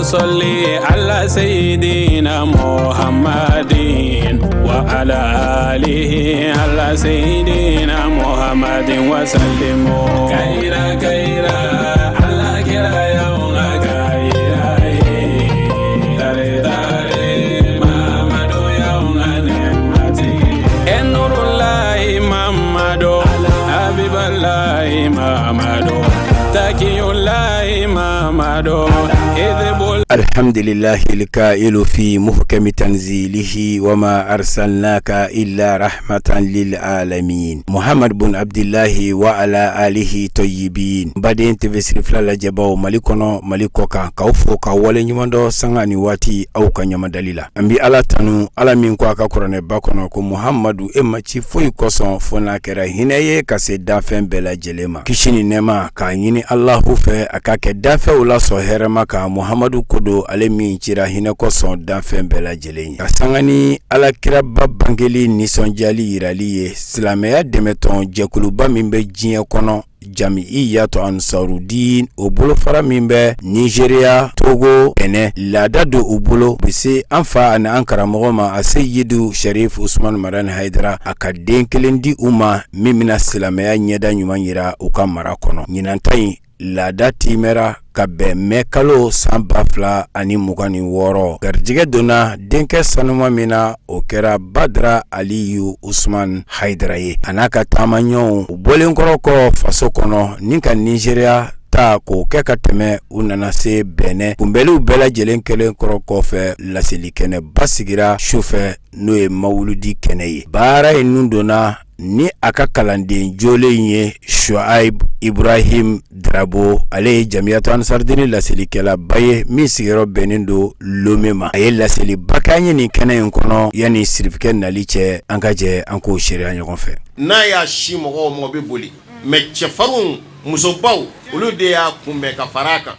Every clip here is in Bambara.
Salli ala sayyidina Muhammadin wa ala alihi ala sayyidina Muhammadin wa sallimu kaira ala kira ya kaira dare Muhammadu ya nemati enrullahi Muhammadu habiballahi Muhammadu takiyullahi Muhammadu الحمد لله الكائل في محكم تنزيله وما أرسلناك إلا رحمة للعالمين محمد بن عبد الله وعلى آله طيبين بعدين تفسير فلا جباو ملكنا ملكوكا كوفوكا ولنيماندو سانغاني واتي أو كنيما دليلا أمبي على تنو على مينكوا كاكوراني باكونا كو محمد إما تشيفوي كوسون فونا كرا هنايه كاسي دافن بلا جلما كشيني نما كايني الله فه أكاك دافع ولا سوهرما كا محمد kodo ale min cira hinɛ kɔsɔn danfɛn bɛɛ lajɛlen ye ka sangani alakiraba bangeli nisɔndiyali yirali ye silamɛya dɛmɛtɔn jɛkuluba min bɛ diɲɛ kɔnɔ Jamiyatu Ansarudin o bolo fara min bɛ Nigeria, Togo, Benin laada do u bolo bi se an fa ani an karamɔgɔ ma a Seyidu Sharif Usman Marani Haidara a ka den kelen di u ma min bɛna silamɛya ɲɛda ɲuman yira u ka mara kɔnɔ ɲinanta in laada timɛra ka bɛn mɛ kalo san 2026 garijɛgɛ donna denkɛ sanuma min na o kɛra Badra Aliyu Usman Haidara ye a n'a ka taamaɲɔgɔnw u bɔlen kɔrɔ kɔ faso kɔnɔ ni ka Nigeria ta k'o kɛ ka tɛmɛ u nana se Benin kunbɛliw bɛɛ lajɛlen kɛlen kɔrɔ kɔfɛ laseli kɛnɛ basigira sufɛ n'o ye mawuludi kɛnɛ ye baara ye nun donna ni a ka kalanden jolen ye Shuaib Ibrahim Drabo ale ye Jamiyatu Ansarudin laselikɛla ba ye min sigiyɔrɔ bɛnnen do Lome ma a ye laseli ba kɛ an ye nin kɛnɛ in kɔnɔ yanni sirifikɛ nali cɛ an ka jɛ an k'o seereya ɲɔgɔn fɛ n'a y'a si mɔgɔw mɔgɔ bɛ boli mais cɛfarinw musobaw olu de y'a kunbɛn ka fara a kan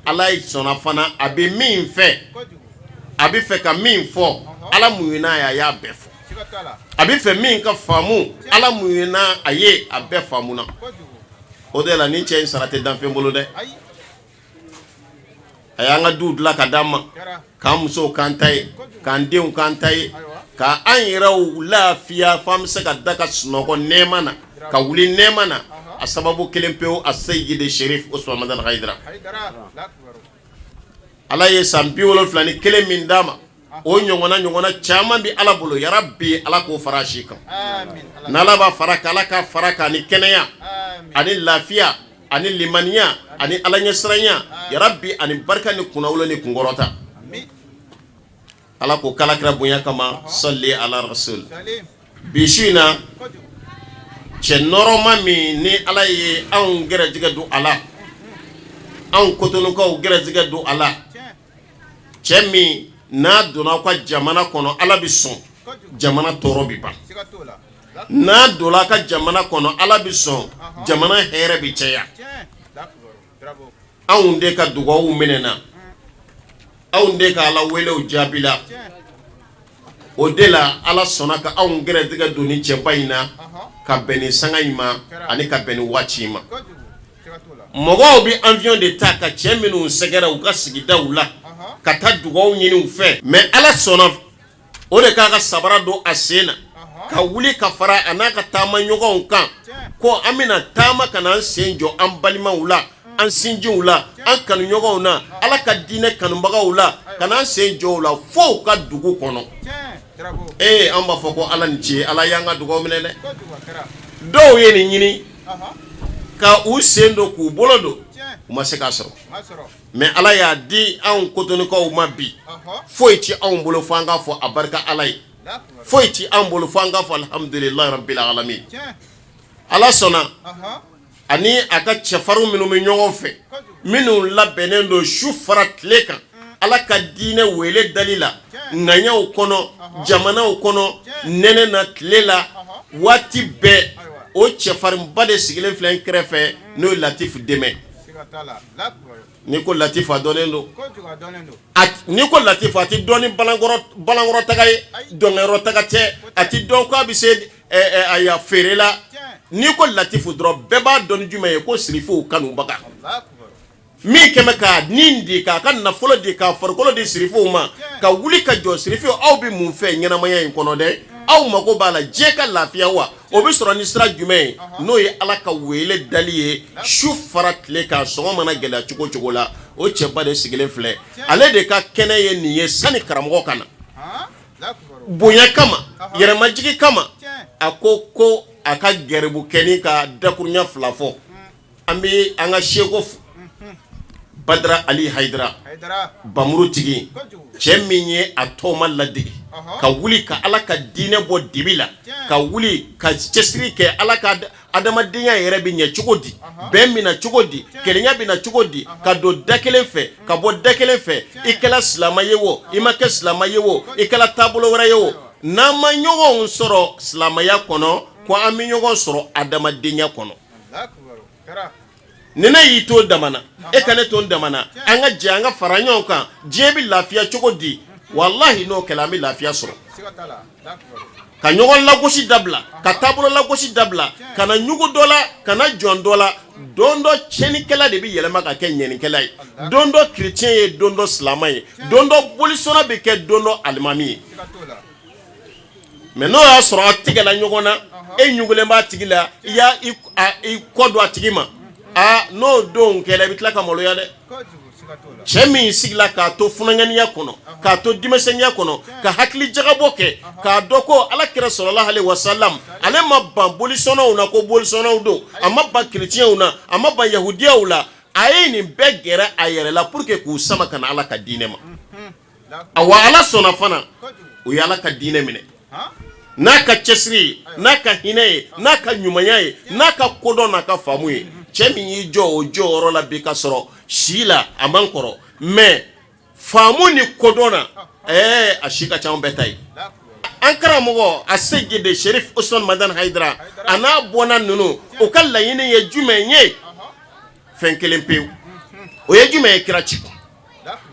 Ala ye sɔnna fana a bɛ min fɛ a bɛ fɛ ka min fɔ Ala muɲuna a y'a bɛɛ fɔ a bɛ fɛ min ka faamu Ala muɲuna a ye a bɛɛ faamuna o de la ni cɛ in sara tɛ danfɛn bolo dɛ a y'an ka duw dilan ka d'an ma k'an musow k'an ta ye k'an denw k'an ta ye ka an yɛrɛw lafiya f'an bɛ se ka da ka sunɔgɔ nɛɛma na ka wuli nɛɛma na a sababu kelen pewu a Seyidu Sharif Usman Marani Haidara Ala ye san 71 min d'a ma o ɲɔgɔnna caman bi Ala bolo ya Rabbi Ala k'o fara si kan n'Ala b'a fara kan Ala ka fara kan ni kɛnɛya ani lafiya ani limaniya ani Ala ɲɛsiranya ya Rabbi ani barika ni kunnawolo ni kunkɔrɔta Ala k'o kalakira bonya kama salli ala rasul bi su in na cɛ nɔrɔma min ni Ala ye anw gɛrɛjɛgɛ don a la anw kotonukaw gɛrɛjɛgɛ don a la cɛ min n'a donna aw ka jamana kɔnɔ Ala bi sɔn jamana tɔɔrɔ bi ban n'a donna ka jamana kɔnɔ Ala bi sɔn jamana hɛrɛ bi caya anw de ka dugawu minɛna anw de ka Ala welew jaabila o de la Ala sɔnna ka anw gɛrɛjɛgɛ don ni cɛba in na ka bɛn ni sanga in ma ani ka bɛn ni waati in ma mɔgɔw bi avion de ta ka cɛ minnu sɛgɛrɛ u ka sigidaw la ka taa dugawu ɲini u fɛ mais Ala sɔnna o de k'a ka sabara don a sen na ka wuli ka fara a n'a ka taama ɲɔgɔnw kan ko an bɛna taama ka na an sen jɔ an balimaw la an sinjiw la an kanuɲɔgɔnw na Ala ka diinɛ kanubagaw la ka na an sen jɔ u la fo u ka dugu kɔnɔ an b'a fɔ ko Ala ni ce Ala y'an ka dugawu minɛ dɛ dɔw ye nin ɲini ka u sen don k'u bolo don u ma se k'a sɔrɔ mais Ala y'a di anw kotonikaw ma bi foyi ti anw bolo fo an k'a fɔ a barika Ala ye foyi ti anw bolo fo an k'a fɔ alhamdulilahi rabbil alamin Ala sɔnna ani a ka cɛfarinw minnu bɛ ɲɔgɔn fɛ minnu labɛnnen don su fara tile kan Ala ka diinɛ wele dali la ŋaɲaw kɔnɔ jamanaw kɔnɔ nɛnɛ na tile la waati bɛɛ o cɛfarinba de sigilen filɛ n kɛrɛfɛ n'o ye Latifu Dɛmɛ ni ko latifa dɔnnen don ni ko latifa a ti dɔn ni balankɔrɔ taga ye dɔnkɛyɔrɔ taga tɛ a ti dɔn ko a bɛ se a ya feere la ni ko latifu dɔrɔn bɛɛ b'a dɔn ni jumɛn ye ko sirifuw kanubaga min kɛmɛ ka nin di k'a ka nafolo di k'a farikolo di sirifuw ma ka wuli ka jɔ sirifuw aw bɛ mun fɛ ɲɛnamaya in kɔnɔ dɛ aw mago b'a la diɲɛ ka lafiya wa o bɛ sɔrɔ ni sira jumɛn ye n'o ye Ala ka wele dali ye su fara tile kan sɔngɔ mana gɛlɛya cogo o cogo la o cɛba de sigilen filɛ ale de ka kɛnɛ ye nin ye sani karamɔgɔ ka na bonya kama yɛrɛmajigi kama a ko a ka gɛrɛbu kɛni ka dakurunya fila fɔ an bɛ an ka seko Badara Ali Haidara Bamuru tigi cɛ min ye a tɔma ladege ka wuli ka Ala ka diinɛ bɔ dibi la ka wuli ka cɛsiri kɛ Ala ka adamadenya yɛrɛ bɛ ɲɛ cogo di bɛn bɛ na cogo di kelenya bɛ na cogo di ka don da kelen fɛ ka bɔ da kelen fɛ i kɛla silamɛ ye o i ma kɛ silamɛ ye o i kɛla taabolo wɛrɛ ye o n'an ma ɲɔgɔn sɔrɔ silamɛya kɔnɔ ko an bɛ ɲɔgɔn sɔrɔ adamadenya kɔnɔ ni ne y'i to damana e ka ne to damana an ka jɛ an ka fara ɲɔgɔn kan diɲɛ bɛ lafiya cogo di wallahi n'o kɛla an bɛ lafiya sɔrɔ ka ɲɔgɔn lagosi dabila ka taabolo lagosi dabila ka na ɲugu dɔ la ka na jɔn dɔ la don dɔ tiɲɛnikɛla de bɛ yɛlɛma ka kɛ ɲɛnikɛla ye don dɔ chrétien ye don dɔ silamɛ ye don dɔ bolisɔnna bɛ kɛ don dɔ alimami ye mais n'o y'a sɔrɔ a tigɛla ɲɔgɔn na e ɲugulen b'a tigi la i y'a i kɔ don a tigi ma n'o don kɛlɛ i bɛ tila ka maloya dɛ cɛ min sigila k'a to funanŋaniya kɔnɔ k'a to denmisɛnniya kɔnɔ ka hakili jagabɔ kɛ k'a dɔn ko Alakira sallallahu alaihi wasallam ale ma ban bolisɔnnaw na ko bolisɔnnaw don a ma ban chrétienw na a ma ban yahudiyaw la a ye nin bɛɛ gɛrɛ a yɛrɛ la pour que k'u sama ka na Ala ka diinɛ ma awa Ala sɔnna fana o ye Ala ka diinɛ minɛ n'a ka cɛsiri n'a ka hinɛ ye n'a ka ɲumanya ye n'a ka kodɔn n'a ka faamu ye cɛ min y'i jɔ o jɔyɔrɔ la bi ka sɔrɔ si la a man kɔrɔ mais faamu ni kodɔn na a si ka ca an bɛɛ ta ye an karamɔgɔ a Seydi Cherif Usman Madani Haidara a n'a bɔnna ninnu o ka laɲini ye jumɛn ye fɛn kelen pewu o ye jumɛn ye kira ci kun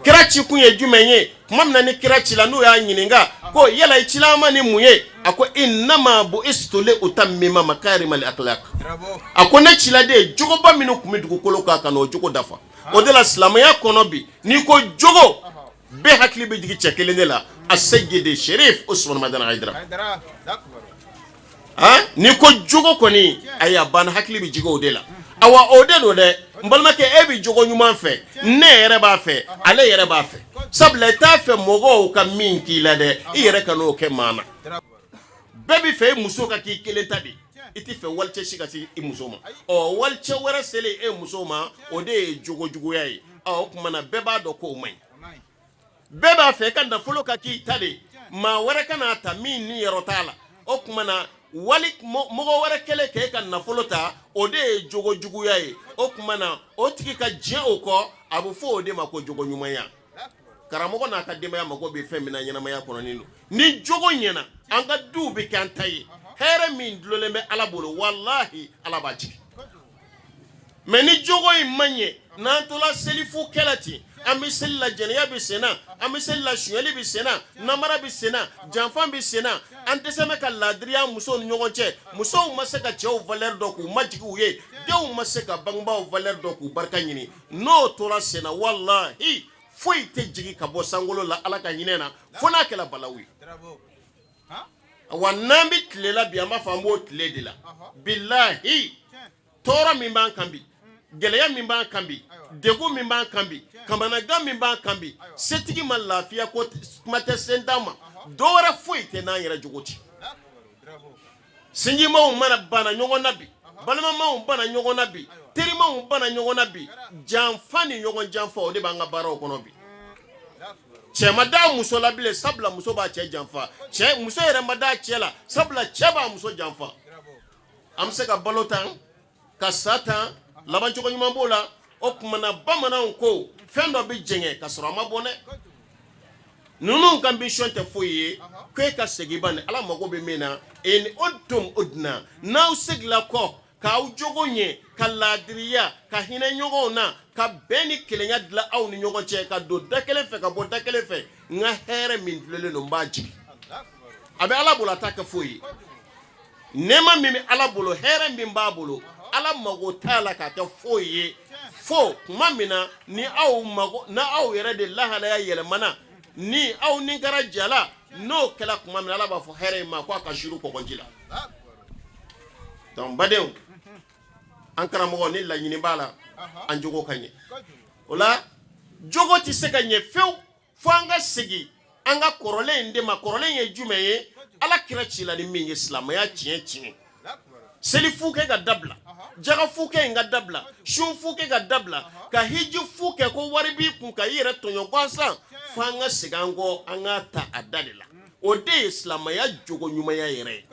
kira ci kun ye jumɛn ye tuma min na ni kira ci la n'o y'a ɲininka ko yala i cila ma ni mun ye a ko innama bu'istu li utammima makarimal akhlaq a ko ne cila de jogoba minnu kun bɛ dugukolo kan ka n'o jogo dafa o de la silamɛya kɔnɔ bi n'i ko jogo bɛɛ hakili bɛ jigin cɛ kelen de la a Seydi Cherif Usman Madani Haidara n'i ko jogo kɔni ayi a banna hakili bɛ jigin o de la awa o de don dɛ n balimakɛ e bɛ jogo ɲuman fɛ ne yɛrɛ b'a fɛ ale yɛrɛ b'a fɛ sabula i t'a fɛ mɔgɔw ka min k'i la dɛ i yɛrɛ ka n'o kɛ maa na bɛɛ bɛ fɛ i muso ka k'i kelen ta de i tɛ fɛ walicɛ si ka se i muso ma walicɛ wɛrɛ selen e muso ma o de ye jogo juguya ye o tuma na bɛɛ b'a dɔn ko o man ɲi bɛɛ b'a fɛ i ka nafolo ka k'i ta de maa wɛrɛ ka n'a ta min ni yɔrɔ t'a la o tuma na mɔgɔ wɛrɛ kɛlen k'e ka nafolo ta o de ye jogo juguya ye o tuma na o tigi ka diɲɛ o kɔ a bɛ fɔ o de ma ko jogo ɲumanya karamɔgɔ n'a ka denbaya mago bɛ fɛn min na ɲɛnamaya kɔnɔni don ni jogo ɲɛna an ka duw bɛ kɛ an ta ye hɛrɛ min dulonlen bɛ Ala bolo wallahi Ala b'a jigi mais ni jogo in man ɲɛ n'an tola selifu kɛlɛ ten an bɛ seli la jɛnɛya bɛ sen na an bɛ seli la sonyɛli bɛ sen na namara bɛ sen na janfan bɛ sen na an tɛ se ka laadiriya musow ni ɲɔgɔn cɛ musow ma se ka cɛw valeur dɔn k'u majigi u ye denw ma se ka bangebaaw valeur dɔn k'u barika ɲini n'o tora sen na wallahi foyi tɛ jigi ka bɔ sankolo la Ala ka hinɛ na fo n'a kɛla balawu ye wa n'an bɛ tile la bi an b'a fɔ an b'o tile de la bilahi tɔɔrɔ min b'an kan bi gɛlɛya min b'an kan bi degun min b'an kan bi kamanagan min b'an kan bi setigi ma lafiya ko kuma tɛ sen d'an ma dɔ wɛrɛ foyi tɛ n'an yɛrɛ jogo ci sinjimaw mana bana ɲɔgɔn na bi balimamaw bana ɲɔgɔn na bi terimaw bana ɲɔgɔn na bi janfa ni ɲɔgɔn janfa o de b'an ka baaraw kɔnɔ bi cɛ ma da muso la bilen sabula muso b'a cɛ janfa muso yɛrɛ ma da cɛ la sabula cɛ b'a muso janfa an bɛ se ka balo tan ka sa tan laban cogo ɲuman b'o la o tuma na bamananw ko fɛn dɔ bɛ jɛngɛ ka sɔrɔ a ma bɔ dɛ ninnu ka ambition tɛ foyi ye ko e ka segin ba ni Ala mago bɛ min na in udtum udna n'aw segila kɔ k'aw jogo ɲɛ ka laadiriya ka hinɛ ɲɔgɔnw na ka bɛn ni kelenya dilan aw ni ɲɔgɔn cɛ ka don da kelen fɛ ka bɔ da kelen fɛ n ka hɛrɛ min dulolen don n b'a jigi a bɛ Ala bolo a t'a kɛ foyi ye nɛɛma min bɛ Ala bolo hɛrɛ min b'a bolo Ala mago t'a la k'a kɛ foyi ye fo tuma min na ni aw yɛrɛ de lahalaya yɛlɛmana ni aw ni kɛra jala n'o kɛla tuma min Ala b'a fɔ hɛrɛ in ma ko a ka suru kɔgɔji la donc badenw an karamɔgɔ ni laɲini b'a la an jogo ka ɲɛ o la jogo tɛ se ka ɲɛ fewu fo an ka segin an ka kɔrɔlen in de ma kɔrɔlen ye jumɛn ye Ala kira ci la ni min ye silamɛya tiɲɛ seli fu kɛ ka dabila jaga fu kɛ in ka dabila sun fu kɛ ka dabila ka hiji fu kɛ ko wari b'i kun ka i yɛrɛ tɔɲɔ gansan fo an ka segin an kɔ an ka ta a da de la o de ye silamɛya jogo ɲumanya yɛrɛ ye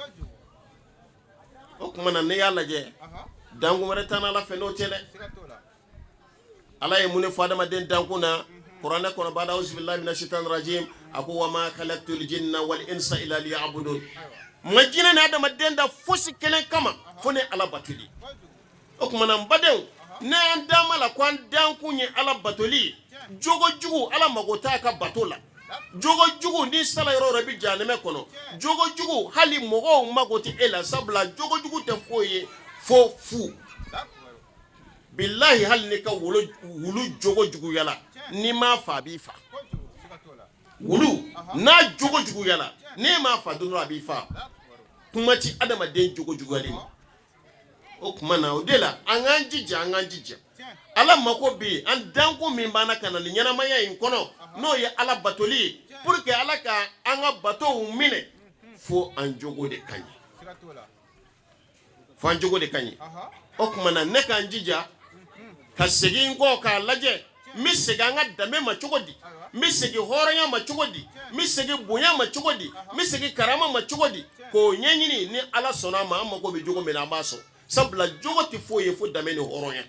o tuma na ne y'a lajɛ dankun wɛrɛ t'an Ala fɛ n'o tɛ dɛ Ala ye mun fɔ adamaden dankun na kuranɛ kɔnɔ ba'da auzu billahi minash shaitanir rajim a ko wa ma khalaqtul jinna wal insa illa liya'budun ma jinɛ ni adamaden da fosi kelen kama fo ne Ala batoli o tuma na n badenw ne an dama la ko an dankun ye Ala batoli jogo jugu Ala mago t'a ka bato la jogo jugu ni sala yɔrɔ yɔrɔ bi jahanɛmɛ kɔnɔ jogo jugu hali mɔgɔw mago tɛ e la sabula jogo jugu tɛ foyi ye fo fu billahi hali ni ka wulu jogo juguyala ni m'a fa a b'i fa wulu n'a jogo juguyala ni m'a fa dɔrɔn a b'i fa kuma ti adamaden jogo juguyali ma o kuma na o de la an k'an jija Ala mako bɛ an dankun min b'an na ka na ni ɲɛnamaya in kɔnɔ n'o ye Ala batoli ye pour que Ala ka an ka batow minɛ fo an jogo de ka ɲi o kuma na ne k'an jija ka segin kɔ k'a lajɛ n bɛ segin an ka danbe ma cogo di n bɛ segin hɔrɔnya ma cogo di n bɛ segin bonya ma cogo di n bɛ segin karama ma cogo di k'o ɲɛɲini ni Ala sɔnna a ma an mako bɛ jogo min na an b'a sɔrɔ sabula jogo tɛ foyi ye fo danbe ni hɔrɔnya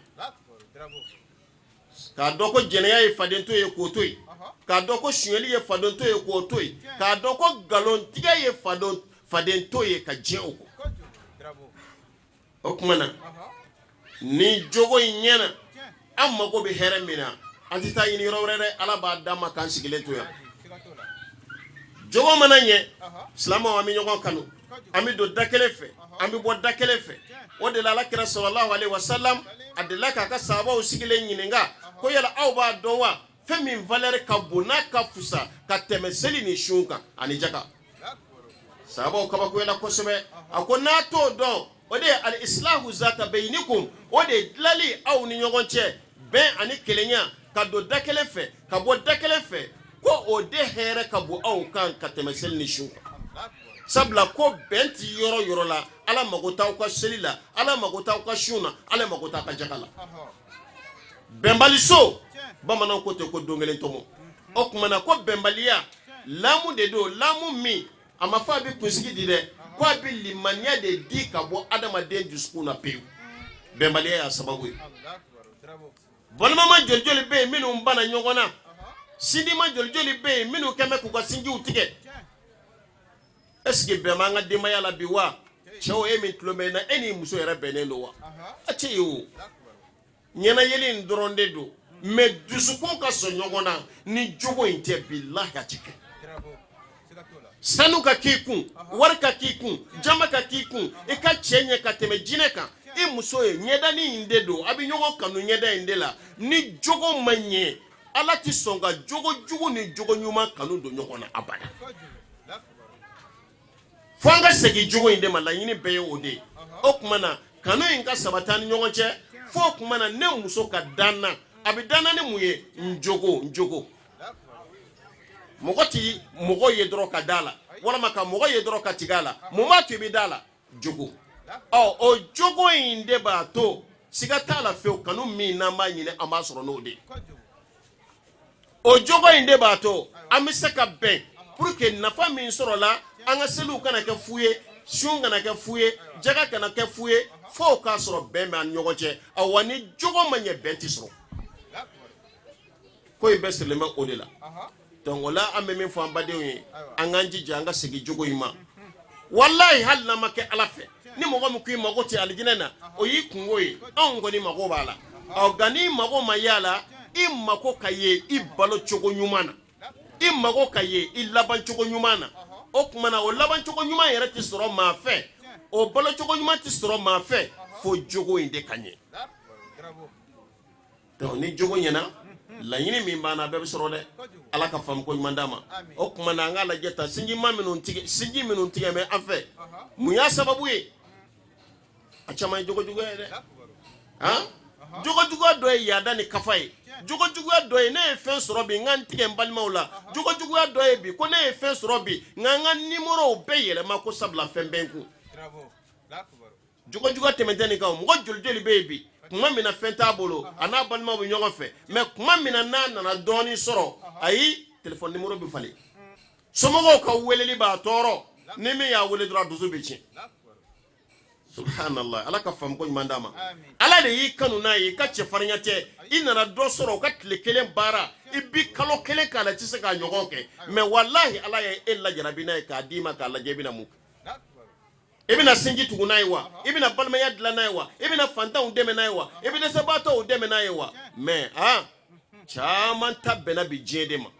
k'a dɔn ko jɛnɛya ye fadento ye k'o to yen k'a dɔn ko sonyɛli ye fadento ye k'o to yen k'a dɔn ko nkalontigɛ ye fadento ye ka diɲɛ o kɔ o tuma na ni jogo in ɲɛna an mago bɛ hɛrɛ min na an tɛ taa ɲini yɔrɔ wɛrɛ dɛ Ala b'a d'an ma k'an sigilen to yan jogo mana ɲɛ silamɛw an bɛ ɲɔgɔn kanu an bɛ don da kelen fɛ an bɛ bɔ da kelen fɛ o de la Alakira sallallahu alaihi wasallam a delila k'a ka sahabaw sigilen ɲininka ko yala aw b'a dɔn wa fɛn min valeur ka bon n'a ka fusa ka tɛmɛ seli ni sun kan ani jaga sahabaw kabakoyala kosɛbɛ a ko n'a t'o dɔn o de ye al-islahu zata baynikum o de ye dilali aw ni ɲɔgɔn cɛ bɛn ani kelenya ka don da kelen fɛ ka bɔ da kelen fɛ ko o de hɛrɛ ka bon aw kan ka tɛmɛ seli ni sun kan sabula ko bɛn ti yɔrɔ yɔrɔ la Ala mago t'aw ka seli la Ala mago t'aw ka sun na Ala mago t'a ka jaga la bɛnbaliso bamananw ko ten ko don kelen tɔmɔ o tuma na ko bɛnbaliya lamu de don lamu min a ma fɔ a bɛ kunsigi di dɛ ko a bɛ limaniya de di ka bɔ adamaden dusukun na pewu bɛnbaliya y'a sababu ye balimama joli joli bɛ yen minnu banna ɲɔgɔn na sinjima joli joli bɛ yen minnu kɛn bɛ k'u ka sinjiw tigɛ est-ce que bɛn b'an ka denbaya la bi wa cɛw e min tulo bɛ na e ni muso yɛrɛ bɛnnen don wa a tɛ ye o ɲɛnayeli in dɔrɔn de don mais dusukun ka sɔn ɲɔgɔn na ni jogo in tɛ bilahi a tɛ kɛ sanu ka k'i kun wari ka k'i kun jama ka k'i kun i ka cɛ ɲɛ ka tɛmɛ jinɛ kan i muso ye ɲɛdani in de don a bɛ ɲɔgɔn kanu ɲɛda in de la ni jogo ma ɲɛ Ala tɛ sɔn ka jogo jugu ni jogo ɲuman kanu don ɲɔgɔn na abada fo an ka segin jogo in de ma laɲini bɛɛ ye o de ye o tuma na kanu in ka sabati ni ɲɔgɔn cɛ fo o tuma na ne muso ka danna a bɛ danna ni mun ye n jogo mɔgɔ ti mɔgɔ ye dɔrɔn ka da la walima ka mɔgɔ ye dɔrɔn ka tigɛ a la mun b'a to i bɛ da la jogo o jogo in de b'a to siga t'a la fewu kanu min n'an b'a ɲini an b'a sɔrɔ n'o de ye o jogo in de b'a to an bɛ se ka bɛn pour que nafa min sɔrɔla an ka seliw kana kɛ fu ye sun kana kɛ fu ye jaga kana kɛ fu ye fo k'a sɔrɔ bɛn bɛ an ni ɲɔgɔn cɛ awa ni jogo ma ɲɛ bɛn tɛ sɔrɔ ko in bɛɛ sirilen bɛ o de la donc o la an bɛ min fɔ an badenw ye an k'an jija an ka segin jogo in ma walahi hali n'an ma kɛ Ala fɛ ni mɔgɔ min k'i mago tɛ alijinɛ na o y'i kungo ye anw kɔni mago b'a la nka n'i mago ma y'a la i mago ka ye i balo cogo ɲuman na i mago ka ye i laban cogo ɲuman na o tuma na o laban cogo ɲuman yɛrɛ tɛ sɔrɔ maa fɛ o balo cogo ɲuman tɛ sɔrɔ maa fɛ fo jogo in de ka ɲɛ donc ni jogo ɲɛna laɲini min b'an na bɛɛ bɛ sɔrɔ dɛ ala ka faamu ko ɲuman d'a ma o tuma na an k'a lajɛ ta sinji minnu tigɛ bɛ an fɛ mun y'a sababu ye a caman ye jogo juguya ye dɛ han jogo juguya dɔ ye yaada ni kafa ye jogo juguya dɔ ye ne ye fɛn sɔrɔ bi n ka n tigɛ n balimaw la jogo juguya dɔ ye bi ko ne ye fɛn sɔrɔ bi nka n ka numérow bɛɛ yɛlɛma ko sabula fɛn bɛ n kun jogo juguya tɛmɛtɛ nin kan mɔgɔ joli joli bɛ yen bi kuma min na fɛn t'a bolo a n'a balimaw bɛ ɲɔgɔn fɛ mais kuma min na n'a nana dɔɔnin sɔrɔ ayi téléphone numéro bɛ falen somɔgɔw ka weleli b'a tɔɔrɔ ni min y'a wele dɔrɔn a dusu bɛ tiɲɛ subhanallah ala ka faamu ko ɲuman d'a ma ala de y'i kanu n'a ye i ka cɛfarinya tɛ i nana dɔ sɔrɔ o ka tile kelen baara i bi kalo kelen k'a la i tɛ se k'a ɲɔgɔn kɛ mais walahi ala ye e lajarabi n'a ye k'a d'i ma k'a lajɛ i bɛna mun kɛ i bɛna sinji tugu n'a ye wa i bɛna balimaya dilan n'a ye wa i bɛna fantanw dɛmɛ n'a ye wa i bɛ dɛsɛbaatɔw dɛmɛ n'a ye wa mais caman ta bɛnna bi diɲɛ de ma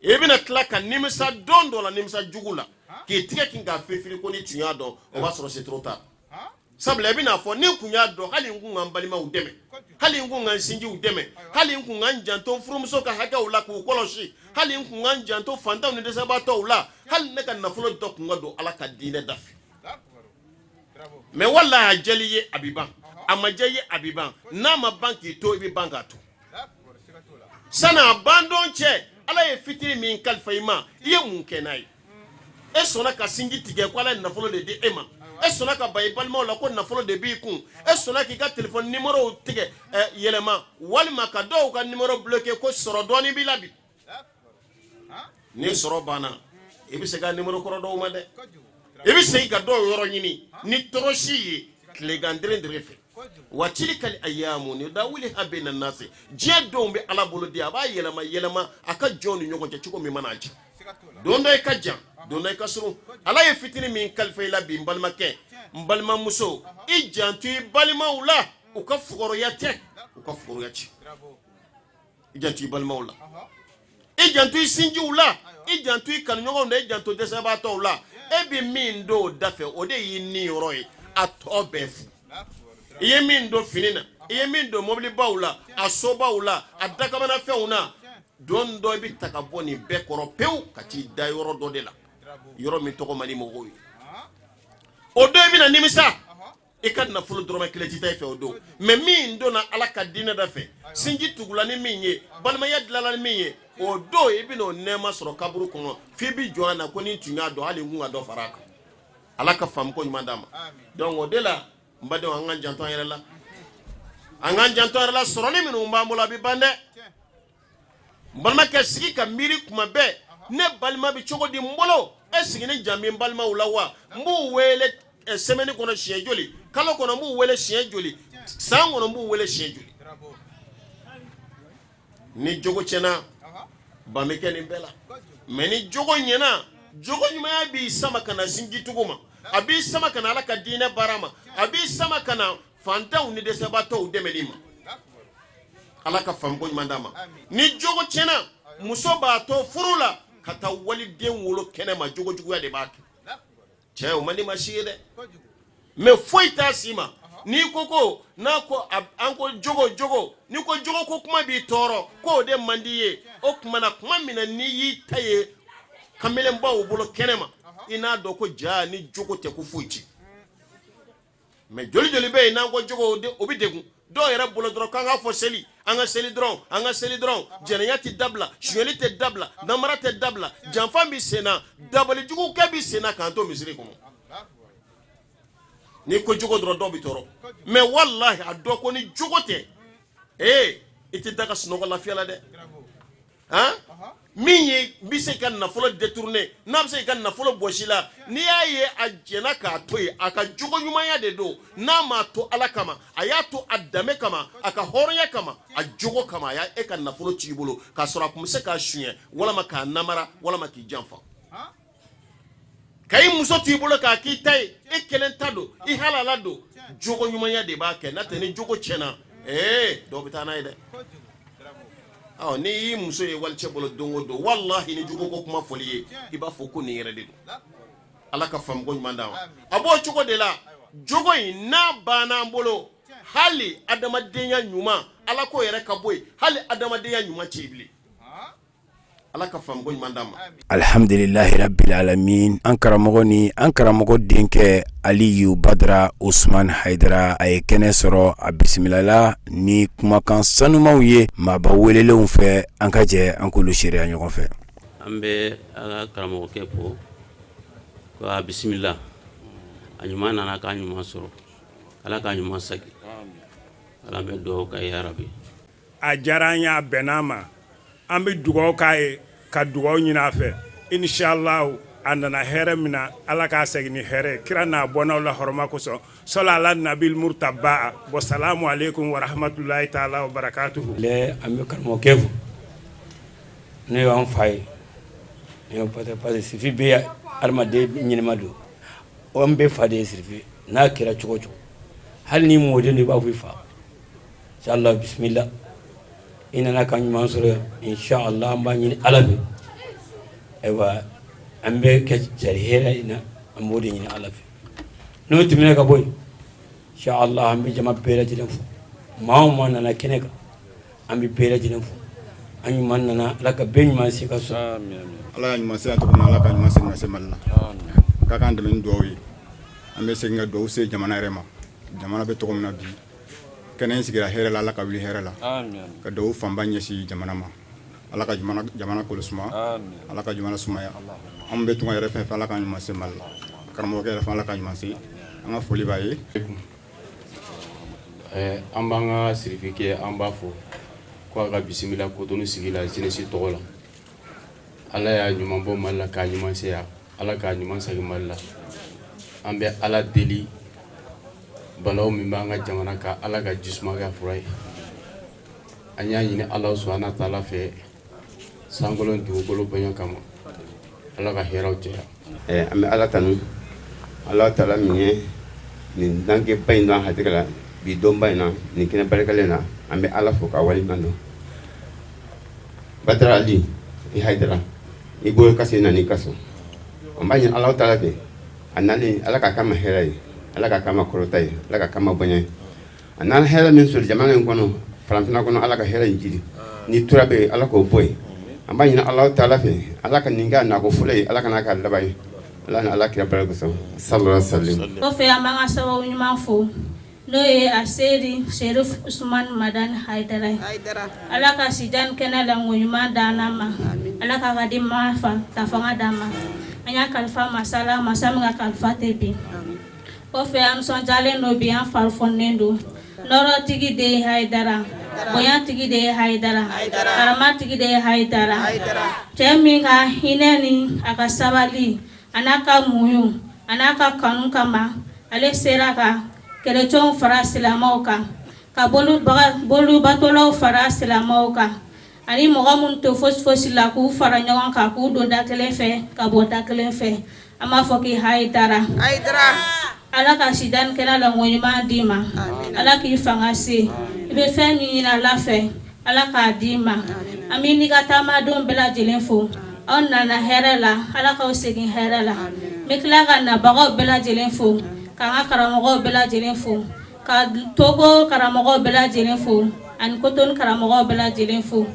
i bɛna tila ka nimisa don dɔ la nimisa jugu la k'i tigɛ kin k'a firifiri ko ni tun y'a dɔn o b'a sɔrɔ c'est trop tard sabula i bɛna fɔ ni kun y'a dɔn hali n kun ka n balimaw dɛmɛ hali n kun ka n sinjiw dɛmɛ hali n kun ka n janto furumuso ka hakɛw la k'u kɔlɔsi hali n kun ka n janto fantanw ni dɛsɛbaatɔw la hali ne ka nafolo dɔ kun ka don ala ka diinɛ da fɛ mais walahi a jɛli ye a bɛ ban a ma jɛ ye a bɛ ban n'a ma ban k'i to i bɛ ban k'a to sani a ban don cɛ ala ye fitiri min kalifa i ma i ye mun kɛ n'a ye e sɔnna ka sinji tigɛ ko ala ye nafolo de di e ma e sɔnna ka ban i balimaw la ko nafolo de b'i kun e sɔnna k'i ka téléphone numéro tigɛ yɛlɛma walima ka dɔw ka numéro bloqué ko sɔrɔ dɔɔnin b'i la bi ni sɔrɔ banna i bɛ segin a numéro kɔrɔ dɔw ma dɛ i bɛ segin ka dɔw yɔrɔ ɲini ni tɔɔrɔsi ye tilegan dere fɛ wa tilkal ayyamu nudawiluha bayna nasi diɲɛ denw bɛ ala bolo di a b'a yɛlɛma a ka jɔnw ni ɲɔgɔn cɛ cogo min mana diya don dɔ i ka jan don dɔ i ka surun ala ye fitini min kalifa i la bi n balimakɛ n balimamuso i janto i balimaw la u ka fugɔrɔya tɛ u ka fugɔrɔya ci i janto i balimaw la i janto i sinjiw la i janto i kanuɲɔgɔnw la i janto dɛsɛbaatɔw la e bɛ min don o da fɛ o de y'i ni yɔrɔ ye a tɔ bɛɛ fu i ye min don fini na i ye min don mobilibaw la a sobaw la a dakabanafɛnw na don dɔ i bɛ ta ka bɔ nin bɛɛ kɔrɔ pewu ka t'i da yɔrɔ dɔ de la yɔrɔ min tɔgɔ man di mɔgɔw ye o don i bɛna nimisa i ka nafolo dɔrɔmɛ kelen tɛ taa i fɛ o don mais min donna ala ka diinɛ da fɛ sinji tugula ni min ye balimaya dilanna ni min ye o don i bɛna o nɛɛma sɔrɔ kaburu kɔnɔ f'i bɛ jɔ a na ko ni tun y'a dɔn hali n kun ka dɔ fara a kan ala ka faamu ko ɲuman d'a ma donc o de la n badenw an k'an janto an yɛrɛ la an k'an janto an yɛrɛ la sɔrɔli minnu b'an bolo a bɛ ban dɛ n balimakɛ sigi ka miiri kuma bɛɛ ne balima bɛ cogo di n bolo e sigi ni jan bɛ n balimaw la wa n b'u wele semaine kɔnɔ siɲɛ joli kalo kɔnɔ n b'u wele siɲɛ joli san kɔnɔ n b'u wele siɲɛ joli ni jogo tiɲɛna ban bɛ kɛ nin bɛɛ la mais ni jogo ɲɛna jogo ɲumanya b'i sama ka na sinji tugu ma a b'i sama ka na ala ka diinɛ baara ma a b'i sama ka na fantanw ni dɛsɛbaatɔw dɛmɛli ma ala ka faamu ko ɲuman d'a ma ni jogo tiɲɛna muso b'a to furu la ka taa waliden wolo kɛnɛ ma jogo juguya de b'a kɛ cɛ o man di ma si ye dɛ mais foyi t'a si ma n'i ko n'a ko an ko jogo n'i ko jogo ko kuma b'i tɔɔrɔ k'o de man di ye o tuma na kuma min na n'i y'i ta ye kamelenbaw bolo kɛnɛ ma i n'a dɔn ko jaa ni jogo tɛ ko foyi ci mais joli bɛ yen n'an ko jogo o bɛ degun dɔw yɛrɛ bolo dɔrɔn k'an ka fɔ seli an ka seli dɔrɔn jɛnɛya tɛ dabila sonyɛli tɛ dabila namara tɛ dabila janfa bɛ sen na dabalijugukɛ bɛ sen na k'an to misiri kɔnɔ n'i ko jogo dɔrɔn dɔw bɛ tɔɔrɔ mais walahi a dɔn ko ni jogo tɛ i tɛ da ka sunɔgɔ lafiya la dɛ min ye n bɛ se ka nafolo détourner n'a bɛ se ka nafolo bɔsi la n'i y'a ye a jɛnna k'a to yen a ka jogo ɲumanya de don n'a m'a to ala kama a y'a to a danbe kama a ka hɔrɔnya kama a jogo kama a y'a ka nafolo t'i bolo k'a sɔrɔ a tun bɛ se k'a suɲɛ walima k'a namara walima k'i janfa kay muso t'i bolo k'a k'i ta ye i kelen ta don i halala don jogo ɲumanya de b'a kɛ n'o tɛ ni jogo tiɲɛna dɔw bɛ taa n'a ye dɛ ni y'i muso ye walicɛ bolo don o don wallahi ni jogo ko kuma fɔli ye i b'a fɔ ko nin yɛrɛ de don ala ka faamuko ɲuman d'a ma a b'o cogo de la jogo in n'a banna an bolo hali adamadenya ɲuman ala ko yɛrɛ ka bɔ yen hali adamadenya ɲuman t'i bilen ala ka faamuko ɲuman d'a ma alhamdulillahi rabbil alamin an karamɔgɔ ni an karamɔgɔ denkɛ Aliyu Badara Usman Haidara a ye kɛnɛ sɔrɔ a bisimilala ni kumakan sanumaw ye maaba welelenw fɛ an ka jɛ an k'olu seereya ɲɔgɔn fɛ an bɛ an ka karamɔgɔkɛ fo ko a bisimila a ɲuman nana k'a ɲuman sɔrɔ ala k'a ɲuman sagi ala bɛ dugawu k'a ye yarabi a diyara an ye a bɛnn'a ma an bɛ dugawu k'a ye ka dugawu ɲini a fɛ inshallah a nana hɛrɛ min na ala k'a segin ni hɛrɛ kira n'a bɔnnaw la hɔrɔma kosɔn sɔla ala nabil murtaba wa salamu alaikum wa rahmatulahi ta'ala wa barakatuhu an bɛ karamɔgɔkɛ fo ne y'an fa ye parce que sifi bɛ adamaden ɲinima don an bɛ fa de ye sifi n'a kɛra cogo cogo hali ni mɔden de b'a fɔ i fa inshallah bismillah i nana ka ɲuman sɔrɔ yan inshallah an b'a ɲini ala fɛ ayiwa an bɛ kɛ jari hɛrɛ in na an b'o de ɲini ala fɛ n'o tɛmɛna ka bɔ yen inshallah an bɛ jama bɛɛ lajɛlen fo maa o maa nana kɛnɛ kan an bɛ bɛɛ lajɛlen fo an ɲuman nana ala ka bɛɛ ɲuman se ka sɔrɔ ala ka ɲuman se yan cogo min na ala ka ɲuman se se mali la k'a k'an dɛmɛ ni dugawu ye an bɛ segin ka dugawu se jamana yɛrɛ ma jamana bɛ cogo min na bi kɛnɛ in sigira hɛrɛ la ala ka wuli hɛrɛ la ka dugawu fanba ɲɛsin jamana ma ala ka jamana kolo suma ala ka jamana sumaya an bɛ tunga yɛrɛ fɛn fɛn ala ka ɲuman se mali la karamɔgɔkɛ yɛrɛ fɛn ala ka ɲuman se an ka foli b'a ye an b'an ka sirifi kɛ an b'a fɔ ko a ka bisimila kotonu sigi la jeunesse tɔgɔ la ala y'a ɲuman bɔ mali la k'a ɲuman se yan ala k'a ɲuman segin mali la an bɛ ala deli balaw min b'an ka jamana kan ala ka jisuma kɛ fura ye an y'a ɲini ala subhanahu wa ta'ala fɛ sankolon dugukolo bonya kama ala ka hɛrɛw caya an bɛ ala tanu ala ta'ala min ye nin danke ba in na hatigɛ la bi dɔnba in na nin kɛnɛ barikalen na an bɛ ala fo k'a waleɲuman dɔn Badara Ali i Haidara i bolo kasi nani kaso an b'a ɲini ala ta'ala fɛ a nalen ala ka kama hɛrɛ ye ala ka kama kɔrɔta ye ala ka kama bonya ye a n'an hɛrɛ min sɔrɔ jamana in kɔnɔ farafinna kɔnɔ ala ka hɛrɛ in jiri ni tura bɛ ala k'o bɔ yen an b'a ɲini ala ta'ala fɛ ala ka nin kɛ a nako fɔlɔ ye ala ka n'a ka laban ye ala ni ala kira barika kosɔn sallallahu alaihi wasallam o fɛ an b'an ka sababu ɲuman fo n'o ye a seri Sherif Usman Madani Haidara ala ka sijan kɛnɛ la ŋɔɲuman d'an ma ala ka ka di maa fa ka fanga d'an ma an y'a kalifa masala masa min ka kalifa tɛ bin o fɛ an nisɔndiyalen don bi an farifonnen don nɔrɔtigi de ye Haidara bonyatigi de ye Haidara karamatigi de ye Haidara cɛ min ka hinɛ ni a ka sabali a n'a ka muɲu a n'a ka kanu kama ale sera ka kɛlɛcɛw fara silamɛw kan ka bolubatɔlaw fara silamɛw kan ani mɔgɔ minnu tɛ fosi la k'u fara ɲɔgɔn kan k'u don da kelen fɛ ka bɔ da kelen fɛ an b'a fɔ k'i Haidara ala ka sidan kɛnɛ la ŋɔɲuman d'i ma ala k'i fanga se i bɛ fɛn min ɲini ala fɛ ala k'a d'i ma an bɛ n'i ka taamadenw bɛɛ lajɛlen fo aw nana hɛrɛ la ala k'aw segin hɛrɛ la n bɛ tila ka nabagaw bɛɛ lajɛlen fo k'an ka karamɔgɔw bɛɛ lajɛlen fo ka Togo karamɔgɔw bɛɛ lajɛlen fo ani Kotonu karamɔgɔw bɛɛ lajɛlen fo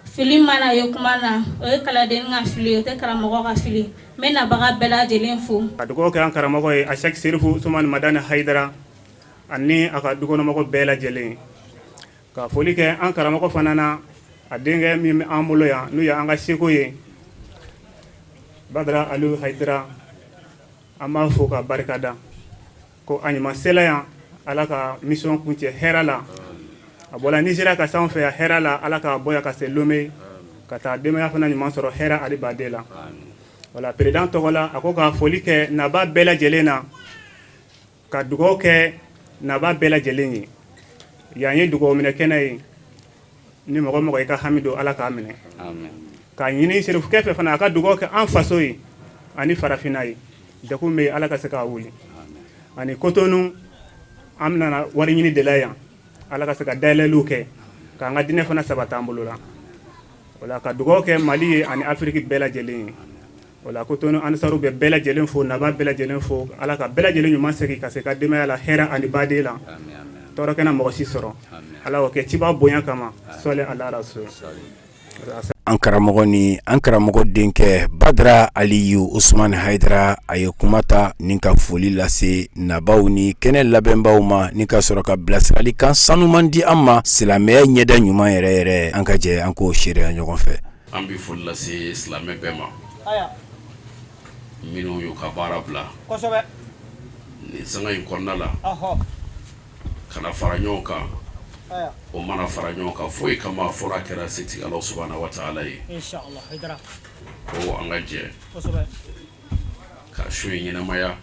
fili mana ye kuma na o ye kaladenni ka fili o tɛ karamɔgɔ ka fili n bɛ nabaga bɛɛ lajɛlen fo ka dugawu kɛ an karamɔgɔ ye a Sheikh Serifu Usman Madani Haidara ani a ka dukɔnɔmɔgɔ bɛɛ lajɛlen ka foli kɛ an karamɔgɔ fana na a denkɛ min bɛ an bolo yan n'o ye an ka seko ye Badara Ali Haidara an b'a fo ka barika da ko a ɲuman sela yan ala ka mission kuncɛ hɛrɛ la a bɔla Nizeriya ka s'anw fɛ yan hɛrɛ la ala ka bɔ yan ka se Lomé ka taa denbaya fana ɲuman sɔrɔ hɛrɛ ani baden la wala président tɔgɔ la a ko ka foli kɛ naba bɛɛ lajɛlen na ka dugawu kɛ naba bɛɛ lajɛlen ye yan ye dugawu minɛ kɛnɛ ye ni mɔgɔ mɔgɔ i ka hami don ala k'a minɛ ka ɲini serifukɛ fɛ fana a ka dugawu kɛ an faso ye ani farafinna ye dekun bɛ ala ka se k'a wuli ani Cotonou an nana wari ɲini de la yan ala ka se ka dayɛlɛliw kɛ k'an ka diinɛ fana sabati an bolo la wala ka dugawu kɛ Mali ye ani Afrique bɛɛ lajɛlen ye wala Cotonou ansaru bɛ bɛɛ lajɛlen fo naba bɛɛ lajɛlen fo ala ka bɛɛ lajɛlen ɲuman segin ka se ka denbaya la hɛrɛ ani baden la tɔɔrɔ kana mɔgɔ si sɔrɔ ala o kɛ ciba bonya kama sɔli ala rasul an karamɔgɔ ni an karamɔgɔ denkɛ Badara Aliyu Usman Haidara a ye kuma ta ni ka foli lase nabaw ni kɛnɛ labɛnbaw ma ni ka sɔrɔ ka bilasiralikan sanuman di an ma silamɛya ɲɛda ɲuman yɛrɛ yɛrɛ an ka jɛ an k'o seereya ɲɔgɔn fɛ an bɛ foli lase silamɛ bɛɛ ma minnu y'u ka baara bila nin sanga in kɔnɔna la kana fara ɲɔgɔn kan o mana fara ɲɔgɔn kan foyi kama fɔra kɛra setigi Alahu subahanahu wa taala ye ko an ka jɛ ka su in ɲɛnamaya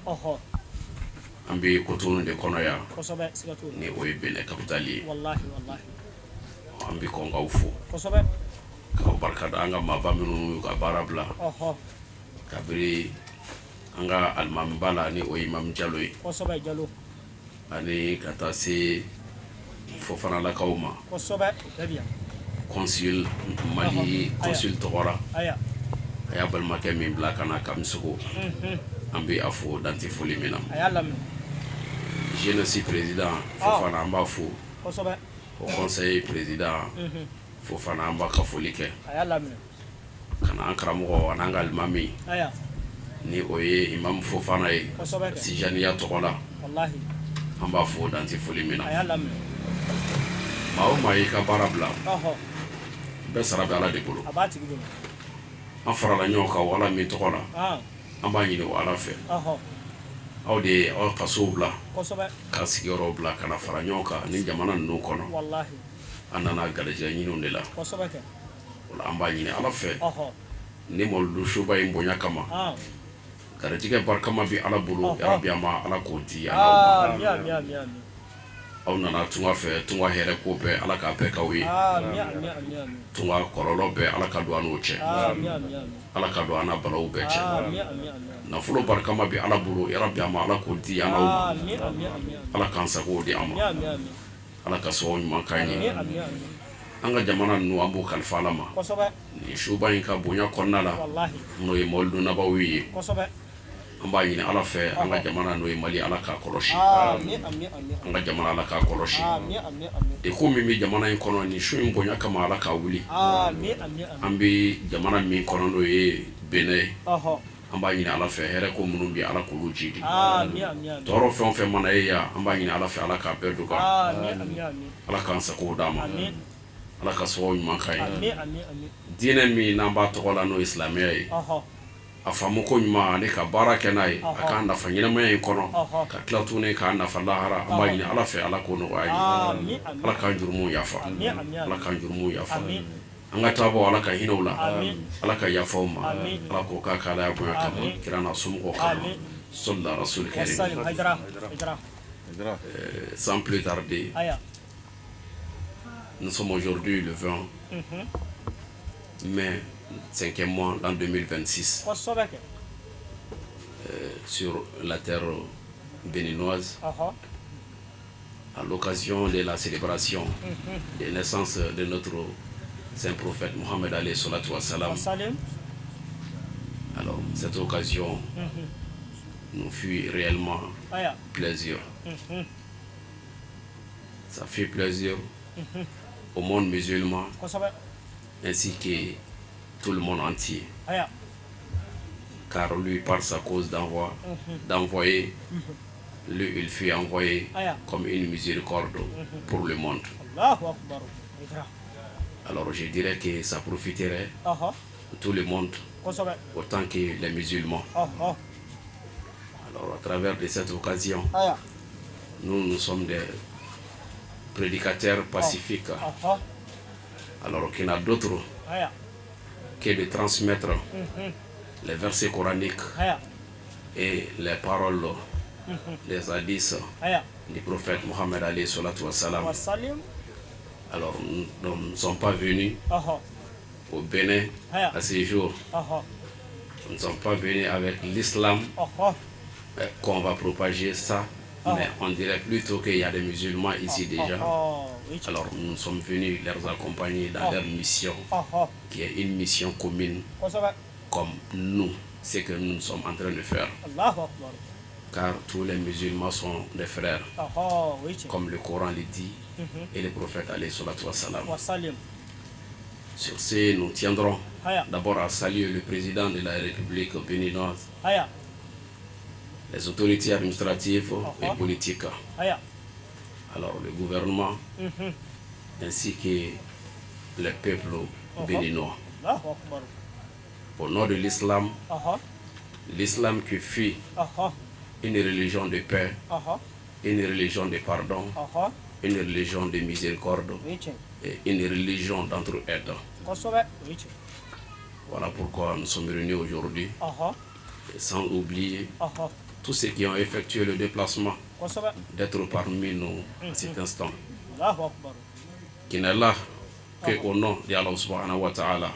an bɛ Cotonou de kɔnɔ yan ni o ye Benin capitale ye an bɛ kɔn k'aw fo k'aw barika da an ka maaba minnu y'u ka baara bila kabiri an ka alimamiba la ni o ye Imam Jalo ye ani ka taa se Fofanalakaw ma consul Mali consul tɔgɔra a y'a balimakɛ min bila ka na Kamisogo an bɛ a fo dante foli min na jeunesse président Fofana an b'a fo o conseil président Fofana an b'a ka foli kɛ kana an karamɔgɔ an'an ka alimami ni o ye Imam Fofana ye Tijaniya tɔgɔ la an b'a fo dante foli min na maa o maa y'i ka baara bila bɛɛ sara bɛ ala de bolo an farala ɲɔgɔn kan wala min tɔgɔ la an b'a ɲini o ala fɛ aw de ye aw ka sow bila ka sigiyɔrɔw bila ka na fara ɲɔgɔn kan ni jamana ninnu kɔnɔ an nana garijɛ ɲiniw de la wala an b'a ɲini ala fɛ ni mawludu suba in bonya kama garijɛgɛ barikama bɛ ala bolo yarabi an ma ala k'o di aw nana tunga fɛ tunga hɛrɛ ko bɛɛ ala k'a bɛɛ k'aw ye tunga kɔlɔlɔ bɛɛ ala ka don an n'o cɛ ala ka don an n'a balaw bɛɛ cɛ nafolo barikama bɛ ala bolo yarabi an ma ala k'o di an n'aw ma ala k'an sago di an ma ala ka sɔn ɲuman k'an ye an ka jamana ninnu an b'o kalifa ala ma nin suba in ka bonya kɔnɔna la n'o ye mawlidu nabawi ye an b'a ɲini ala fɛ an ka jamana n'o ye Mali ala k'a kɔlɔsi an ka jamana ala k'a kɔlɔsi ko min bɛ jamana in kɔnɔ nin su in bonya kama ala k'a wuli an bɛ jamana min kɔnɔ n'o ye Benin an b'a ɲini ala fɛ hɛrɛ ko minnu bɛ ala k'olu jidi tɔɔrɔ fɛn o fɛn mana ye yan an b'a ɲini ala fɛ ala k'a bɛɛ dogo ala k'an sago d'a ma ala ka sababu ɲuman k'an ye diinɛ min n'an b'a tɔgɔ la n'o ye silamɛya ye a faamu ko ɲuman ale ka baara kɛ n'a ye a k'a nafa ɲɛnamaya in kɔnɔ ka tila tuguni k'a nafa lahara an b'a ɲini ala fɛ ala k'o nɔgɔya ye ala k'an jurumu yafa ala k'an jurumu yafa an ka taabɔ ala ka hinɛw la ala ka yafaw ma ala k'o k'a k'ala bonya kama kira n'a somɔgɔw kama sɔlila rasul karim sans plus tarder nous sommes aujourd'hui le 20 mai 5e mois en 2026 sur la terre béninoise à l'occasion de la célébration de naissance de notre saint prophète Mohammed alayhi salatu wa salam. Alors cette occasion nous fut réellement plaisir. Ça fait plaisir au monde musulman ainsi que tout le monde entier, car lui par sa cause d'envoyer lui il fut envoyé comme une miséricorde pour le monde. Alors je dirais que ça profiterait tout le monde autant que les musulmans. Alors à travers de cette occasion nous sommes des prédicateurs pacifiques, alors qu'il y en a d'autres que de transmettre les versets coraniques et les paroles des hadiths du prophète Mohammed alayhi salatu wa salam. Alors nous ne sommes pas venus au Bénin à ce jour Nous ne sommes pas venus avec l'islam qu'on va propager ça, mais on dirait plutôt qu'il y a des musulmans ici déjà. Alors nous sommes venus les accompagner dans leur mission, qui est une mission commune, comme nous, ce que nous sommes en train de faire. Car tous les musulmans sont des frères, comme le Coran le dit, et le prophète alayhi salatu wassalam. Sur ce, nous tiendrons d'abord à saluer le président de la République béninoise, les autorités administratives et politiques, alors le gouvernement, ainsi que le peuple béninois. Au nom de l'islam, l'islam qui fut une religion de paix, une religion de pardon, une religion de miséricorde et une religion d'entraide. Voilà pourquoi nous sommes réunis aujourd'hui, et sans oublier tous ceux qui ont effectué le déplacement d'être parmi nous à cet instant. Qui n'est là qu'au nom d'Allah subhanahu wa ta'ala,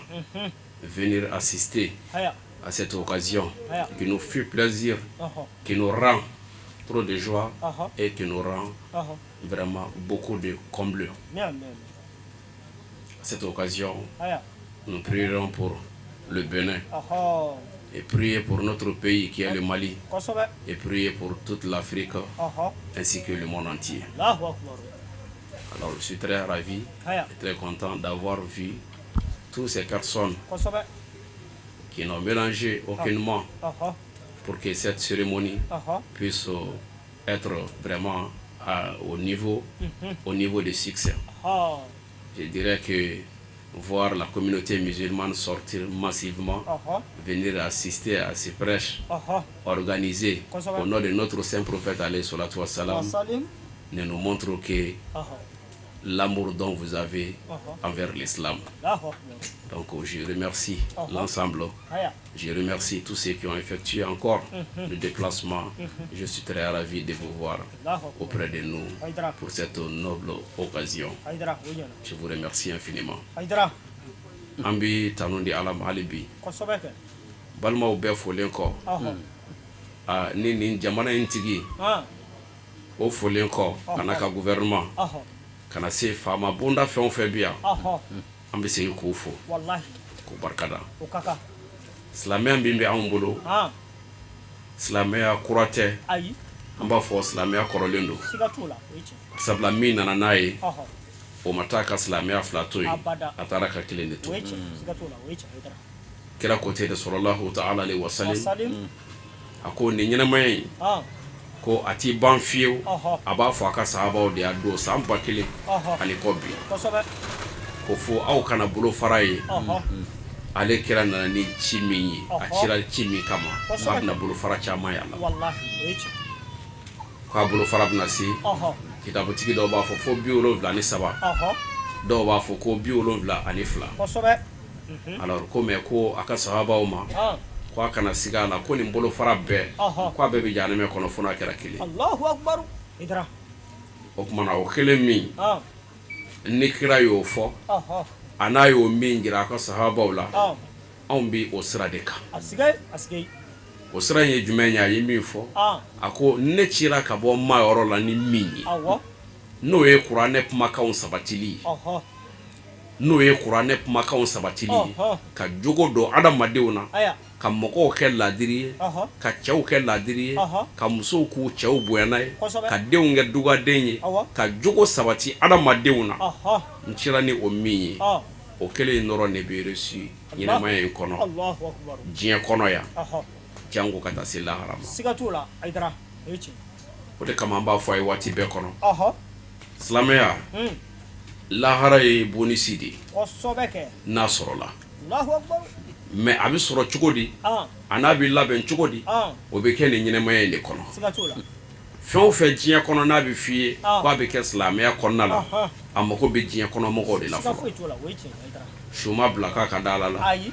venir assister à cette occasion qui nous fait plaisir, qui nous rend trop de joie et qui nous rend vraiment beaucoup de comble. À cette occasion, nous prierons pour le Bénin et prier pour notre pays qui est le Mali et prier pour toute l'Afrique ainsi que le monde entier. Alors je suis très ravi et très content d'avoir vu toutes ces personnes qui n'ont mélangé aucunement pour que cette cérémonie puisse être vraiment au niveau de succès. Je dirais que voir la communauté musulmane sortir massivement, venir assister à ces prêches organisées au nom de notre saint prophète alayhi salatu wassalam, ne nous montre que l'amour dont vous avez envers l'islam. Donc je remercie l'ensemble, je remercie tous ceux qui ont effectué encore le déplacement. Je suis très ravi de vous voir auprès de nous pour cette noble occasion. Je vous remercie infiniment. Ambi tanundi alam alibi balma ube folen ko ni jamana intigi o folen ko anaka gouvernement kana se fama bonda fe on fe bia ambi se ko fo wallahi ko barkada o kaka islamien bimbe ambolo islamien kurate ayi amba fo islamien korolendo sigatula sabla mina na naye o mataka islamia flatoi ataraka kile netu kila kote de sallallahu ta'ala alaihi wasallam ako ni nyina mai ko ati ban fiu aba fo aka sahaba o de ado samba kile ali kobi ko fo au kana bulo farai ale kira na ni chimi achira chimi kama sabna bulo fara chama ya wallahi ko bulo fara nasi kitabu tigi do ba fo biolo vla ni saba do ba fo ko biolo vla ani fla alors comme ko aka sahaba o ma ko aka na sigala ko ni mbolo fara be ko be be jana me kono fona kera kili Allahu akbar idra o kuma na o kele mi ni kira yo fo anayo mi ngira aka sahaba o la on bi o sira de ka asigay o sira ye jumenya ye mi fo ako ne chira ka bo ma oro la ni minyi no e qur'ane kuma ka on sabatili no e qur'ane kuma ka on sabatili ka jogo do adamadewna ka moko ke ladiri ka chew ke ladiri ka muso ku chew buenai ka deunge duga denye ka jogo sabati adamadewna nchira ni o minyi o kele noro ne be reçu nyina mayen kono Allahu akbar jien kono ya jango kata sila harama sigatula aidra echi ote kama mba fo ay wati be kono islamia la haray bonisidi o sobeke nasrola Allahu akbar me abi soro chugodi anabi laben chugodi o be ken nyine maye ne kono sigatula fo fe jien kono na bi fie ko be ke islamia kono la amako be jien kono mo ko de la fo shuma blaka kadala la ayi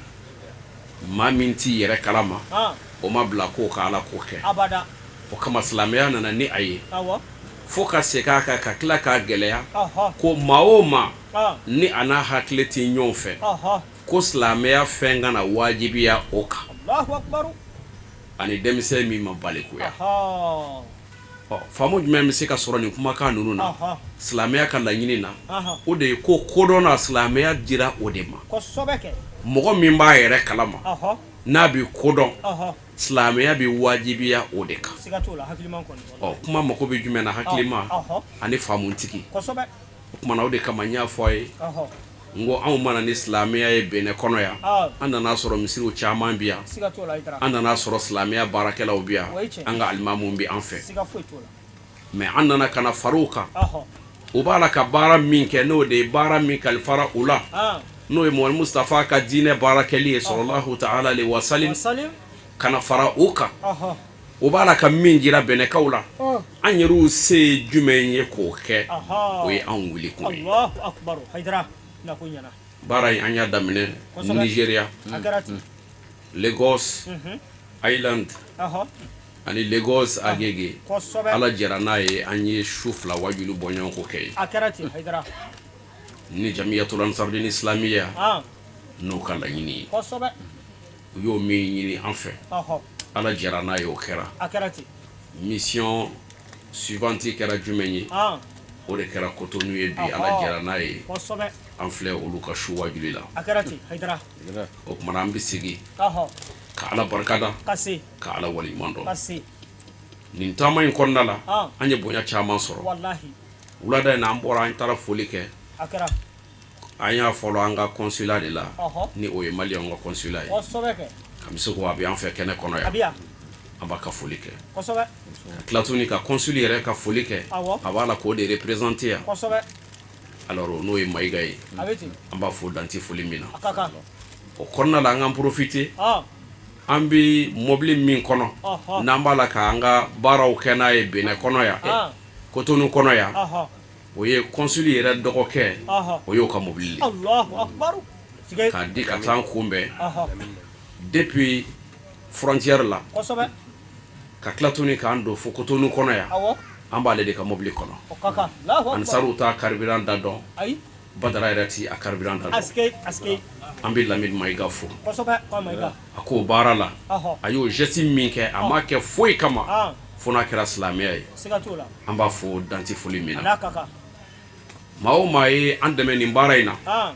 maminti yere kalama o mabla ko kala ko ke abada o kama islamia na ni ayi foka seka ka kila ka geleya ko maoma ni ana hakleti nyonfe ko islamia fenga na wajibiya oka Allahu akbar. ani denmisɛn min ma balikuya faamu jumɛn bɛ se ka sɔrɔ nin kumakan ninnu na silamɛya ka laɲini na o de ye ko kodɔnna silamɛya dira o de ma mɔgɔ min b'a yɛrɛ kalama n'a bɛ kodɔn silamɛya bɛ wajibiya o de kan kuma mako bɛ jumɛn na hakilima ani faamuntigi o kumana o de kama n y'a fɔ a ye n ko anw mana ni silamɛya ye Bɛnɛ kɔnɔ yan an nana sɔrɔ misiriw caman bi yan an nana sɔrɔ silamɛya baarakɛlaw bi yan an ka alimamuw bi an fɛ mais an nana kana far'u kan u b'a la ka baara min kɛ n'o de ye baara min kalifara u la n'o ye Muhamadu Mustafa ka diinɛ baarakɛli ye sallallahu ta'ala alaihi wa sallam kana fara u kan u b'a la ka min jira Bɛnɛkaw la an yɛrɛw se ye jumɛn ye k'o kɛ o ye anw wuli kun ye baara in an y'a daminɛ Nigeria Lagos Island ani Lagos Agege ala jɛra n'a ye an ye su 2 wajulu bɔ ɲɔgɔn ko kɛ ni Jamiyatul Ansarudin Islamiyya n'o ka laɲini ye u y'o min ɲini an fɛ ala jɛra n'a ye o kɛra mission suivante kɛra jumɛn ye o de kɛra Cotonou ye bi ala jɛra n'a ye an filɛ olu ka su wajuli la o kumana an bɛ segin ka ala barikada ka ala waliɲuman dɔn nin taama in kɔnɔna la an ye bonya caman sɔrɔ wulada in na an bɔra an taara foli kɛ an y'a fɔlɔ an ka consulat de la ni o ye Maliyɛnw ka consulat ye Kamisiko a bɛ an fɛ kɛnɛ kɔnɔ yan an b'a ka foli kɛ ka tila tuguni ka consul yɛrɛ ka foli kɛ a b'a la k'o de représenter yan alors n'o ye Mayiga ye an b'a fɔ danti foli min na o kɔnɔna la an k'an profiter an bɛ mobili min kɔnɔ n'an b'a la k'an ka baaraw kɛ n'a ye Bɛnɛ kɔnɔ yan Cotonou kɔnɔ yan o ye consul yɛrɛ dɔgɔkɛ o y'o ka mobili ye k'a di ka taa an kunbɛn depuis frontière la ka tila tuguni k'an don fo Cotonou kɔnɔ yan an b'ale de ka mobili kɔnɔ Ansaru t'a carburant da dɔn Badara yɛrɛ ti a carburant da dɔn an bɛ Lamini Mayiga fo a k'o baara la a y'o geste min kɛ a ma kɛ foyi kama fo n'a kɛra silamɛya ye an b'a fɔ danti foli min na maa o maa ye an dɛmɛ nin baara in na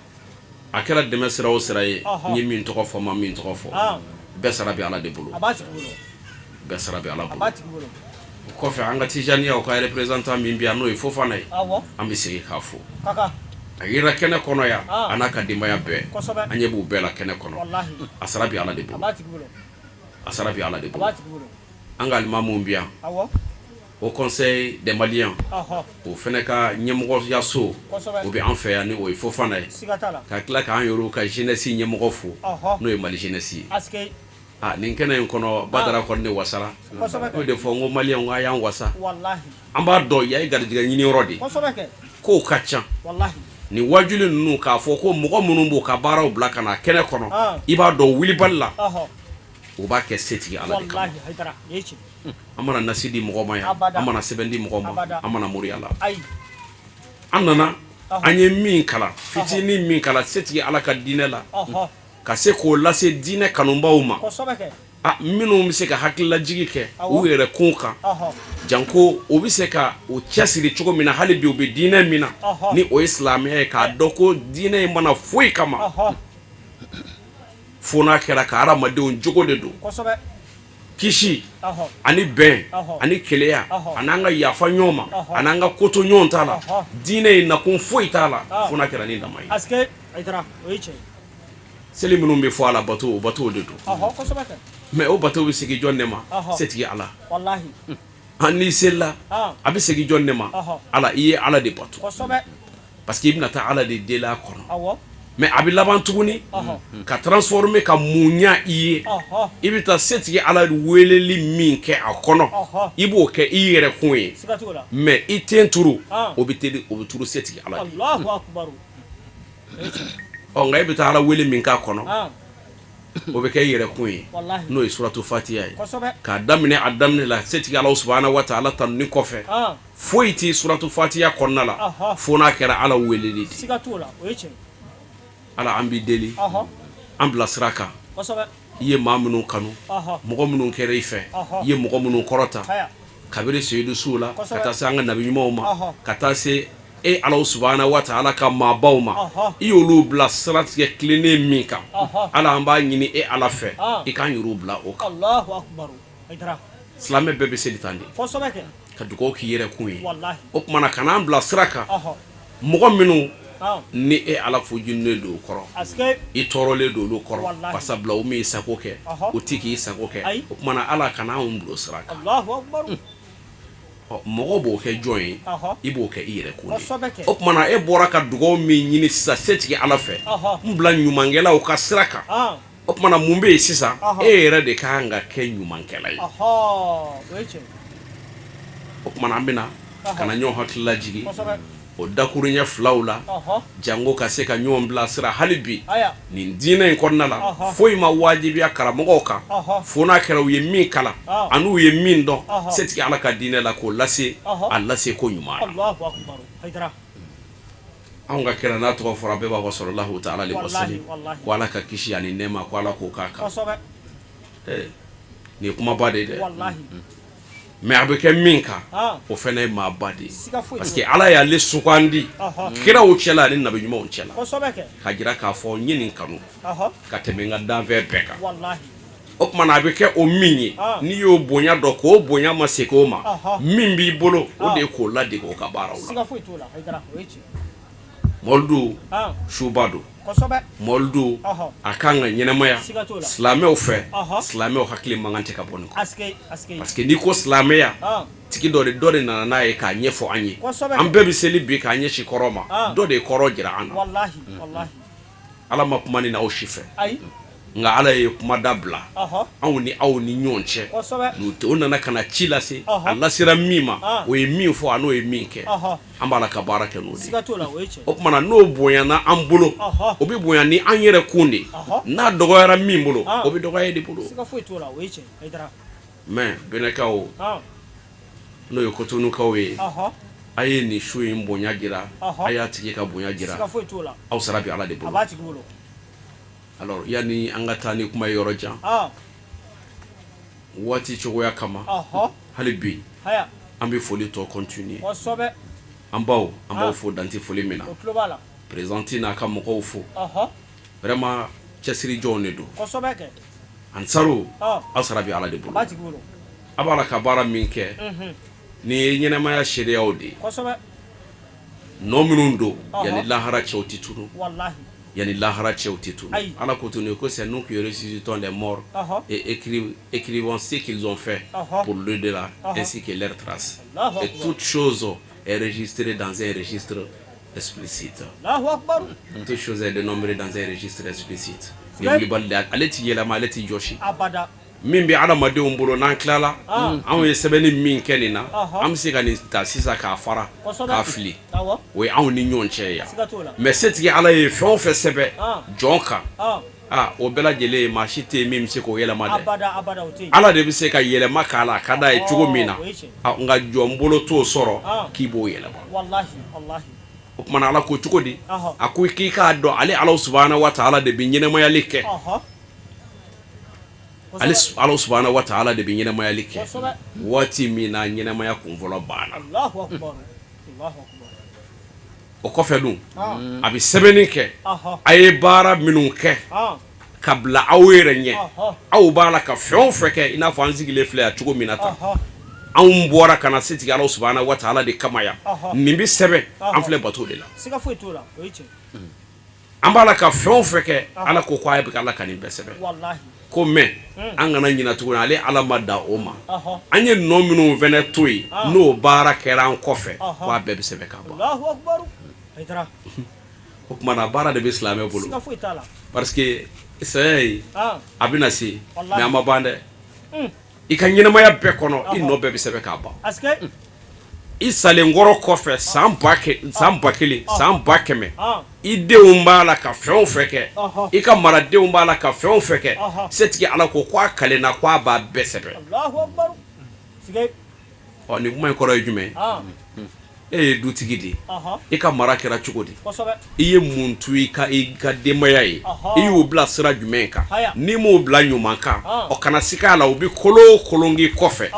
a kɛra dɛmɛ sira o sira ye n ye min tɔgɔ fɔ ma min tɔgɔ fɔ bɛɛ sara bɛ ala de bolo bɛɛ sara bɛ ala bolo o kɔfɛ an ka Tijaniya o ka représentant min bɛ yan n'o ye Fofana ye an bɛ segin k'a fɔ a yera kɛnɛ kɔnɔ yan a n'a ka denbaya bɛɛ an ɲɛ b'u bɛɛ la kɛnɛ kɔnɔ a sara bɛ ala de bolo a sara bɛ ala de bolo an ka alimamuw bɛ yan au conseil des Maliens o fana ka ɲɛmɔgɔya so o bɛ an fɛ yan ni o ye Fofana ye ka tila k'an yɛrɛw ka jeunesse ɲɛmɔgɔ fo n'o ye Mali jeunesse ye nin kɛnɛ in kɔnɔ Badara kɔni de wasara o de fɔ n ko Maliens a y'an wasa an b'a dɔn ya ye garijɛgɛ ɲini yɔrɔ de k'o ka ca ni wajuli ninnu k'a fɔ ko mɔgɔ minnu b'o ka baaraw bila ka na kɛnɛ kɔnɔ i b'a dɔn wulibali la o b'a kɛ setigi ala de kama an mana nasi di mɔgɔ ma yan an mana sɛbɛn di mɔgɔ ma an mana moriya la an nana an ye min kalan fitinin min kalan setigi ala ka diinɛ la ka se k'o lase diinɛ kanubaw ma minnu bɛ se ka hakililajigi kɛ u yɛrɛ kun kan janko o bɛ se ka o cɛsiri cogo min na hali bi u bɛ diinɛ min na ni o ye silamɛya ye k'a dɔn ko diinɛ in mana foyi kama fo n'a kɛra ka hadamadenw jogo de don kisi ani bɛn ani keleya an'an ka yafa ɲɔgɔn ma an'an ka koto ɲɔgɔn t'a la diinɛ in nakun foyi t'a la fo n'a kɛra ni dama ye seli minnu bɛ fɔ a la bato o bato de don mais o bato bɛ segin jɔn de ma setigi ala n'i selila a bɛ segin jɔn de ma ala i ye ala de bato parce que i bɛna taa ala de deli a kɔnɔ mais a bɛ laban tuguni ka transformer ka muɲa i ye i bɛ taa setigi ala weleli min kɛ a kɔnɔ i b'o kɛ i yɛrɛ kun ye mais i ten turu o bɛ turu setigi ala de nka i bɛ taa ala wele min k'a kɔnɔ o bɛ kɛ i yɛrɛ kun ye n'o ye suratu fatiha ye k'a daminɛ a daminɛ la setigi ala subahana wa taala tanuni kɔfɛ foyi tɛ suratu fatiha kɔnɔna la fo n'a kɛra ala weleli de ala an b'i deli an bila sira kan ye maa minnu kanu mɔgɔ minnu kɛra i fɛ ye mɔgɔ minnu kɔrɔta kabiri seyidu suw la ka taa se an ka nabi ɲumanw ma ka taa se Ala subhanahu wa ta'ala ka maabaw ma i y'olu bila siratigɛ tilennen min kan Ala an b'a ɲini Ala fɛ i k'an yɛrɛw bila o kan Allahu akbar Haidara silamɛ bɛɛ bɛ seli tan de ka dugawu k'i yɛrɛ kun ye o tuma na ka n'an bila sira kan mɔgɔ minnu ni Ala fujinen don o kɔrɔ i tɔɔrɔlen don olu kɔrɔ basa bila o min sago kɛ o tɛ k'i sago kɛ o tuma na Ala ka n'anw bila sira kan mɔgɔ b'o kɛ jɔn ye i b'o kɛ i yɛrɛ kun ye o tuma na bɔra ka dugawu min ɲini sisan setigi Ala fɛ n bila ɲumankɛlaw ka sira kan o tuma na mun bɛ yen sisan yɛrɛ de kan ka kɛ ɲumankɛla ye o tuma na an bɛna ka na ɲɔgɔn hakili lajigi o dakuruɲɛ filaw la jango ka se ka ɲɔgɔn bila sira hali bi nin diinɛ in kɔnɔna la foyi ma wajibiya karamɔgɔw kan fo n'a kɛra u ye min kalan ani u ye min dɔn setigi Ala ka diinɛ la k'o lase a lase ko ɲuman na anw ka kɛra n'a tɔgɔ fɔra bɛɛ b'a fɔ sallallahu ta'ala alaihi wasallam ko Ala ka kisi ani nɛɛma ko Ala k'o k'a kan nin ye kumaba de ye dɛ mais a bɛ kɛ min kan o fana ye maaba de ye parce que Ala y'ale sugandi kiraw cɛla ani nabi ɲumanw cɛla ka jira k'a fɔ n ye nin kanu ka tɛmɛ n ka danfɛn bɛɛ kan o tuma na a bɛ kɛ o min ye n'i y'o bonya dɔn k'o bonya ma segin o ma min b'i bolo o de ye k'o ladege o ka baaraw la mɔlidu suba don mɔlidu a kan ka ɲɛnɛmaya silamɛw fɛ silamɛw hakili mankan tɛ ka bɔ nin kɔ parce que n'i ko silamɛya tigi dɔ de nana n'a ye k'a ɲɛfɔ an ye an bɛɛ bɛ seli bi k'a ɲɛsin kɔrɔ ma dɔ de ye kɔrɔ jira an na Ala ma kuma ni aw si fɛ nka Ala ye kuma dabila anw ni aw ni ɲɔgɔn cɛ n'u tɛ o nana ka na ci lase a lasera min ma o ye min fɔ a n'o ye min kɛ an b'a la ka baara kɛ n'o de o tuma na n'o bonyana an bolo o bɛ bonya ni an yɛrɛ kun de n'a dɔgɔyara min bolo o bɛ dɔgɔya e de bolo mais Benekaw n'o ye Kotonukaw ye a ye nin su in bonya jira a y'a tigi ka bonya jira aw sara bi Ala de bolo alors yani an ka taa ni kuma yɔrɔ jan waati cogoya kama hali bi an bɛ foli tɔ continuer an baw fo dante foli min na présidente n'a ka mɔgɔw fo vraiment cɛsiri jɔnw de don ansaru aw sara bi Ala de bolo a b'a la ka baara min kɛ ni ye ɲɛnɛmaya sariyaw de ye nɔ minnu don yanni lahara cɛw tɛ tunu yani lahara cɛw tɛ tunu Ala ko tunu ko c'est nous qui ressuscitons les morts et écrivons ce qu'ils ont fait pour l'au-delà ainsi que leurs traces et toute chose est enregistrée dans un registre explicite toute chose est dénombrée dans un registre explicite ni wulibali ale ti yɛlɛma ale ti jɔsi min bɛ adamadenw bolo n'an tilala anw ye sɛbɛnni min kɛ nin na an bɛ se ka nin ta sisan k'a fara k'a fili o ye anw ni ɲɔgɔn cɛ yan mais setigi Ala ye fɛn o fɛn sɛbɛn jɔn kan o bɛɛ lajɛlen ye maa si tɛ yen min bɛ se k'o yɛlɛma dɛ Ala de bɛ se ka yɛlɛma k'a la a ka d'a ye cogo min na nka jɔn bolo t'o sɔrɔ k'i b'o yɛlɛma o tuma na Ala ko cogo di a ko k'i k'a dɔn ale Ala subhanahu wa ta'ala de bɛ ɲɛnɛmayali kɛ Ala subhanahu wa ta'ala de bɛ ɲɛnɛmayali kɛ waati min na ɲɛnɛmaya kunfɔlɔ banna o kɔfɛ dun a bɛ sɛbɛnni kɛ a ye baara minnu kɛ ka bila aw yɛrɛ ɲɛ aw b'a la ka fɛn o fɛn kɛ i n'a fɔ an sigilen filɛ yan cogo min na tan anw bɔra ka na setigi Ala subhanahu wa ta'ala de kama yan nin bɛ sɛbɛn an filɛ bato de la an b'a la ka fɛn o fɛn kɛ Ala ko k'a bɛ Ala ka nin bɛɛ sɛbɛn ko mais an kana ɲina tuguni ale Ala ma da o ma an ye nɔ minnu fɛnɛ to yen n'o baara kɛra an kɔfɛ ko a bɛɛ bɛ sɛbɛn ka ban o tuma na baara de bɛ silamɛ bolo parce que saya ye a bɛna se mais an ma ban dɛ i ka ɲɛnamaya bɛɛ kɔnɔ i nɔ bɛɛ bɛ sɛbɛn ka ban i salenkɔrɔ kɔfɛ san ba kelen san ba kɛmɛ i denw b'a la ka fɛn o fɛn kɛ i ka maradenw b'a la ka fɛn o fɛn kɛ setigi Ala ko k'a kalenna k'a b'a bɛɛ sɛbɛn nin kuma in kɔrɔ ye jumɛn e dutigi di e ka mara kɛra cogo di i ye mun tu i ka denbaya ye i y'o bila sira jumɛn kan n'i m'o bila ɲuman kan o kana sika la o bi kolongi kɔfɛ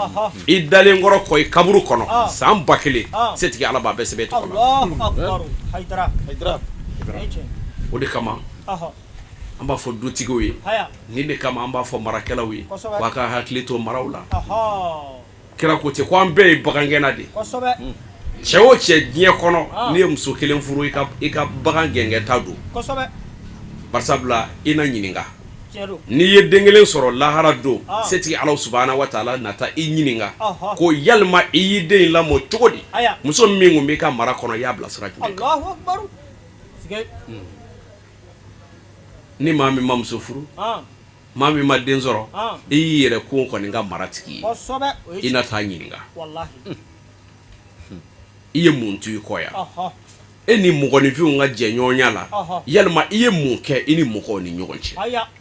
i dalen kɔrɔ kɔ i kaburu kɔnɔ san 1000 setigi ala b'a bɛɛ sɛbɛn tɔgɔ la o de kama an b'a fɔ dutigiw ye ni de kama an b'a fɔ marakɛlaw ye wa ka hakili to maraw la kira ko ten ko an bɛɛ ye bagangɛnna de cɛ o cɛ diɲɛ kɔnɔ n'i ye muso kelen furu i ka bagan gɛngɛta don barisabula i na ɲininka n'i ye den kelen sɔrɔ lahara don setigi ala subahana wa taala nata i ɲininka ko yalima i y'i den in lamɔ cogo di muso min kun b'i ka mara kɔnɔ i y'a bila sira jumɛn kan ni maa min ma muso furu maa min ma den sɔrɔ i y'i yɛrɛ ko kɔni ka mara tigi ye i na taa ɲininka i ye mun tu i kɔ yan e ni mɔgɔninfinw ka jɛ ɲɔgɔnya la yalima i ye mun kɛ i ni mɔgɔw ni ɲɔgɔn cɛ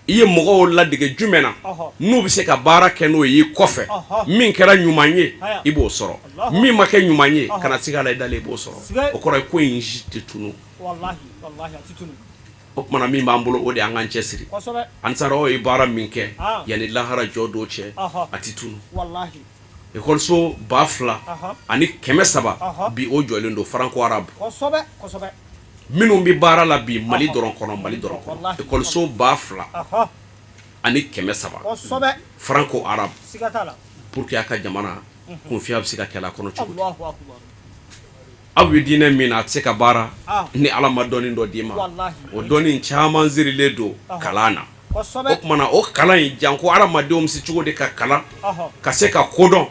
i ye mɔgɔw ladege jumɛn na n'u bɛ se ka baara kɛ n'o ye i kɔfɛ min kɛra ɲuman ye i b'o sɔrɔ min ma kɛ ɲuman ye kana siga la i dalen i b'o sɔrɔ o kɔrɔ ye ko in si tɛ tunu o kumana min b'an bolo o de y'an k'an cɛsiri an taara o ye baara min kɛ yanni lahara jɔ dɔw cɛ a tɛ tunu ekɔliso 2000 ani 300 bi o jɔlen don franco arabe minnu bɛ baara la bi Mali dɔrɔn kɔnɔ ekɔliso 2000 ani 300 franco arabe pour que a ka jamana kunfiya bɛ se ka kɛlɛ a kɔnɔ cogo di aw bɛ diinɛ min na a tɛ se ka baara ni ala ma dɔnni dɔ d'i ma o dɔnni caman zirilen don kalan na o kumana o kalan in janko adamadenw bɛ se cogo di ka kalan ka se ka kodɔn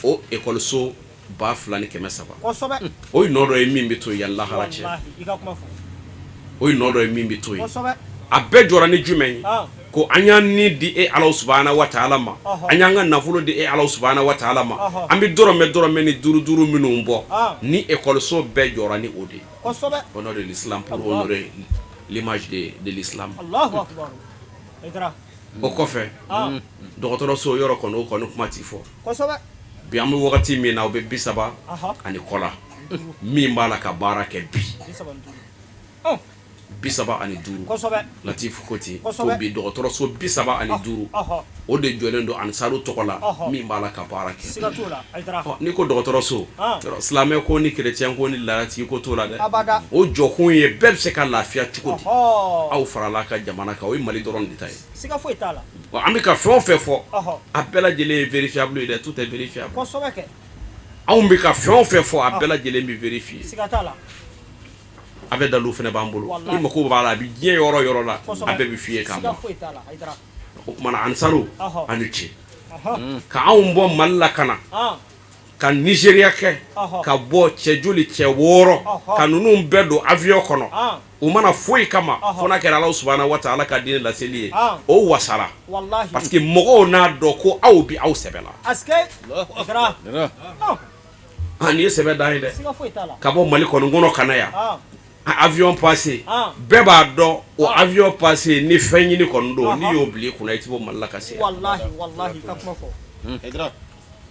o ekɔliso 2300 o ye nɔ dɔ ye min bɛ to yan lahara cɛ o ye nɔ dɔ ye min bɛ to yen a bɛɛ jɔra ni jumɛn ye ko an y'an ni di e ala subahana wa taala ma an y'an ka nafolo di e ala subahana wa taala ma an bɛ dɔrɔmɛ ni duuru minnu bɔ ni ekɔliso bɛɛ jɔra ni o de ye au nom de l'islam pour honorer l'image de l'islam o kɔfɛ dɔgɔtɔrɔso yɔrɔ kɔnɔ o kɔni kuma ti fɔ bi an bɛ wagati min na o bɛ 30 ani kɔ la min b'a la ka baara kɛ bi 35 Latifu ko ten ko bi dɔgɔtɔrɔso 35 o de jɔlen don Ansaru tɔgɔ la min b'a la ka baara kɛ ni ko dɔgɔtɔrɔso silamɛ ko ni chrétien ko ni laratigi ko t'o la dɛ o jɔkun ye bɛɛ bɛ se ka lafiya cogo di aw farala ka jamana kan o ye Mali dɔrɔn de ta ye wa an bɛ ka fɛn o fɛn fɔ a bɛɛ lajɛlen ye vérifiable ye dɛ tout est vérifiable anw bɛ ka fɛn o fɛn fɔ a bɛɛ lajɛlen bɛ vérifier a bɛ dalu fana b'an bolo i mako b'a la a bɛ diɲɛ yɔrɔ o yɔrɔ la a bɛɛ bɛ f'i ye k'a ban o kumana Ansaru ani ce ka anw bɔ Mali la ka na ka Nigéria kɛ ka bɔ cɛ joli cɛ 6 ka ninnu bɛɛ don avion kɔnɔ u mana foyi kama fo n'a kɛra Ala subahana wa taala ka diinɛ laseli ye o wasara parce que mɔgɔw n'a dɔn ko aw bi aw sɛbɛ la nin ye sɛbɛ dan ye dɛ ka bɔ Mali kɔnɔ ka na yan avion passé bɛɛ b'a dɔn o avion passé ni fɛn ɲini kɔni don n'i y'o bila i kunna i tɛ bɔ Mali la ka se yan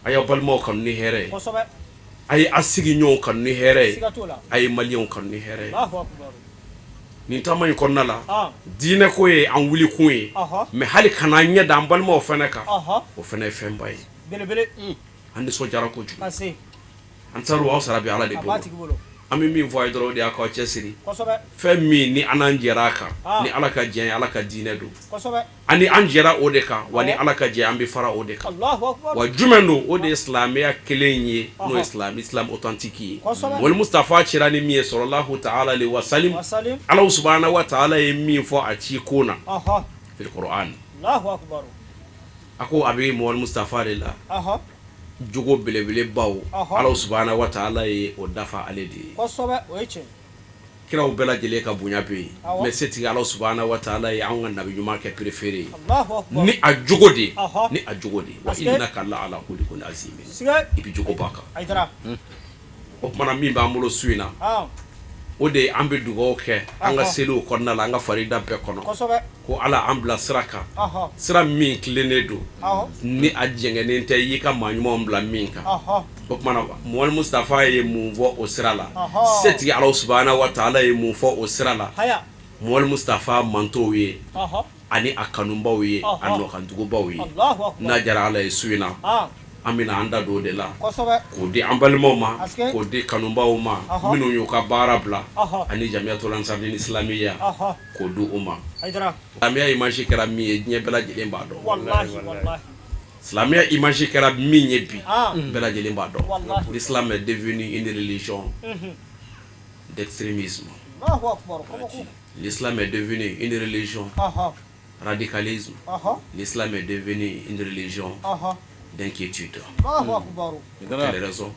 a y'aw balimaw kanu ni hɛrɛ ye a ye a sigiɲɔgɔnw kanu ni hɛrɛ ye a ye maliyɛnw kanu ni hɛrɛ ye nin taama in kɔnɔna la diinɛ ko ye an wuli kun ye mais hali kana an ɲɛ da an balimaw fana kan o fana ye fɛnba ye an nisɔndiyara kojugu an taara aw sara bi Ala de bolo an bɛ min fɔ a ye dɔrɔn o de y'a k'aw cɛsiri fɛn min ni an jɛra a kan ni Ala ka diɲɛ Ala ka diinɛ don ani an jɛra o de kan wa ni Ala ka diɲɛ an bɛ fara o de kan wa jumɛn don o de ye silamɛya kelen ye n'o ye islam authentique ye wali Mustafa cira ni min ye sallallahu ta'ala alaihi wa sallam Ala subahana wa taala ye min fɔ a ci ko na fil Qur'an a ko a bɛ Muhammad Mustafa de la jogo belebele baw Ala subahana wa taala ye o dafa ale de ye kiraw bɛɛ lajɛlen ka bonya bɛ yen mais setigi Ala subahana wa taala ye an ka nabi ɲuman kɛ préféré ni a jogo de wa innaka la ala kulli shay'in azim i bɛ jogo ba kan o kumana min b'an bolo su in na o de an bɛ dugawu kɛ an ka seliw kɔnɔna la an ka farida bɛɛ kɔnɔ ko ala an bila sira kan sira min tilennen don ni a jɛngɛnen tɛ i y'i ka maa ɲumanw bila min kan o kumana Muhamadu Mustafa ye mun fɔ o sira la setigi Alahu subahana wa taala ye mun fɔ o sira la Muhamadu Mustafa mantow ye ani a kanubaw ye a nɔkantugubaw ye n'a diyara ala ye su in na an bɛna an da don o de la k'o di an balimaw ma k'o di kanubaw ma minnu y'u ka baara bila ani Jamiyatul Ansarudine Islamiya k'o di u ma silamɛya image kɛra min ye diɲɛ bɛɛ lajɛlen b'a dɔn silamɛya image kɛra min ye bi bɛɛ lajɛlen b'a dɔn l'islam est devenu une religion d'extrémisme l'islam est devenu une religion radicalisme l'islam est devenu une religion d'inquiétude. Quelle raison?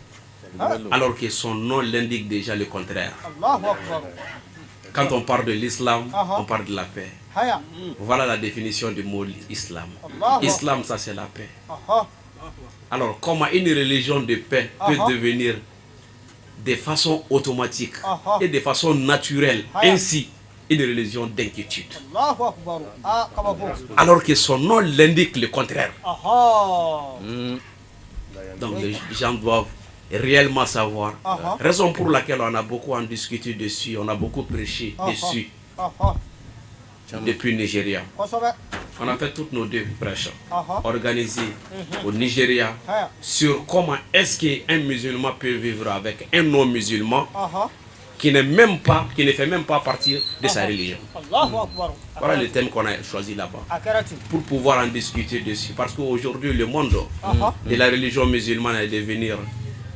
Alors que son nom l'indique déjà le contraire. Quand on parle de l'islam, on parle de la paix. Voilà la définition du mot islam. Islam, ça c'est la paix. Alors comment une religion de paix peut devenir de façon automatique et de façon naturelle ainsi une religion d'inquiétude, alors que son nom l'indique le contraire. Donc les gens doivent réellement savoir, raison pour laquelle on a beaucoup en discuté dessus, on a beaucoup prêché dessus depuis le Nigeria. On a fait toutes nos deux prêches organisées au Nigeria sur comment est-ce qu'un musulman peut vivre avec un non-musulman qui ne fait même pas partie de sa religion. Voilà le thème qu'on a choisi là-bas pour pouvoir en discuter dessus, parce qu'aujourd'hui le monde de la religion musulmane est devenu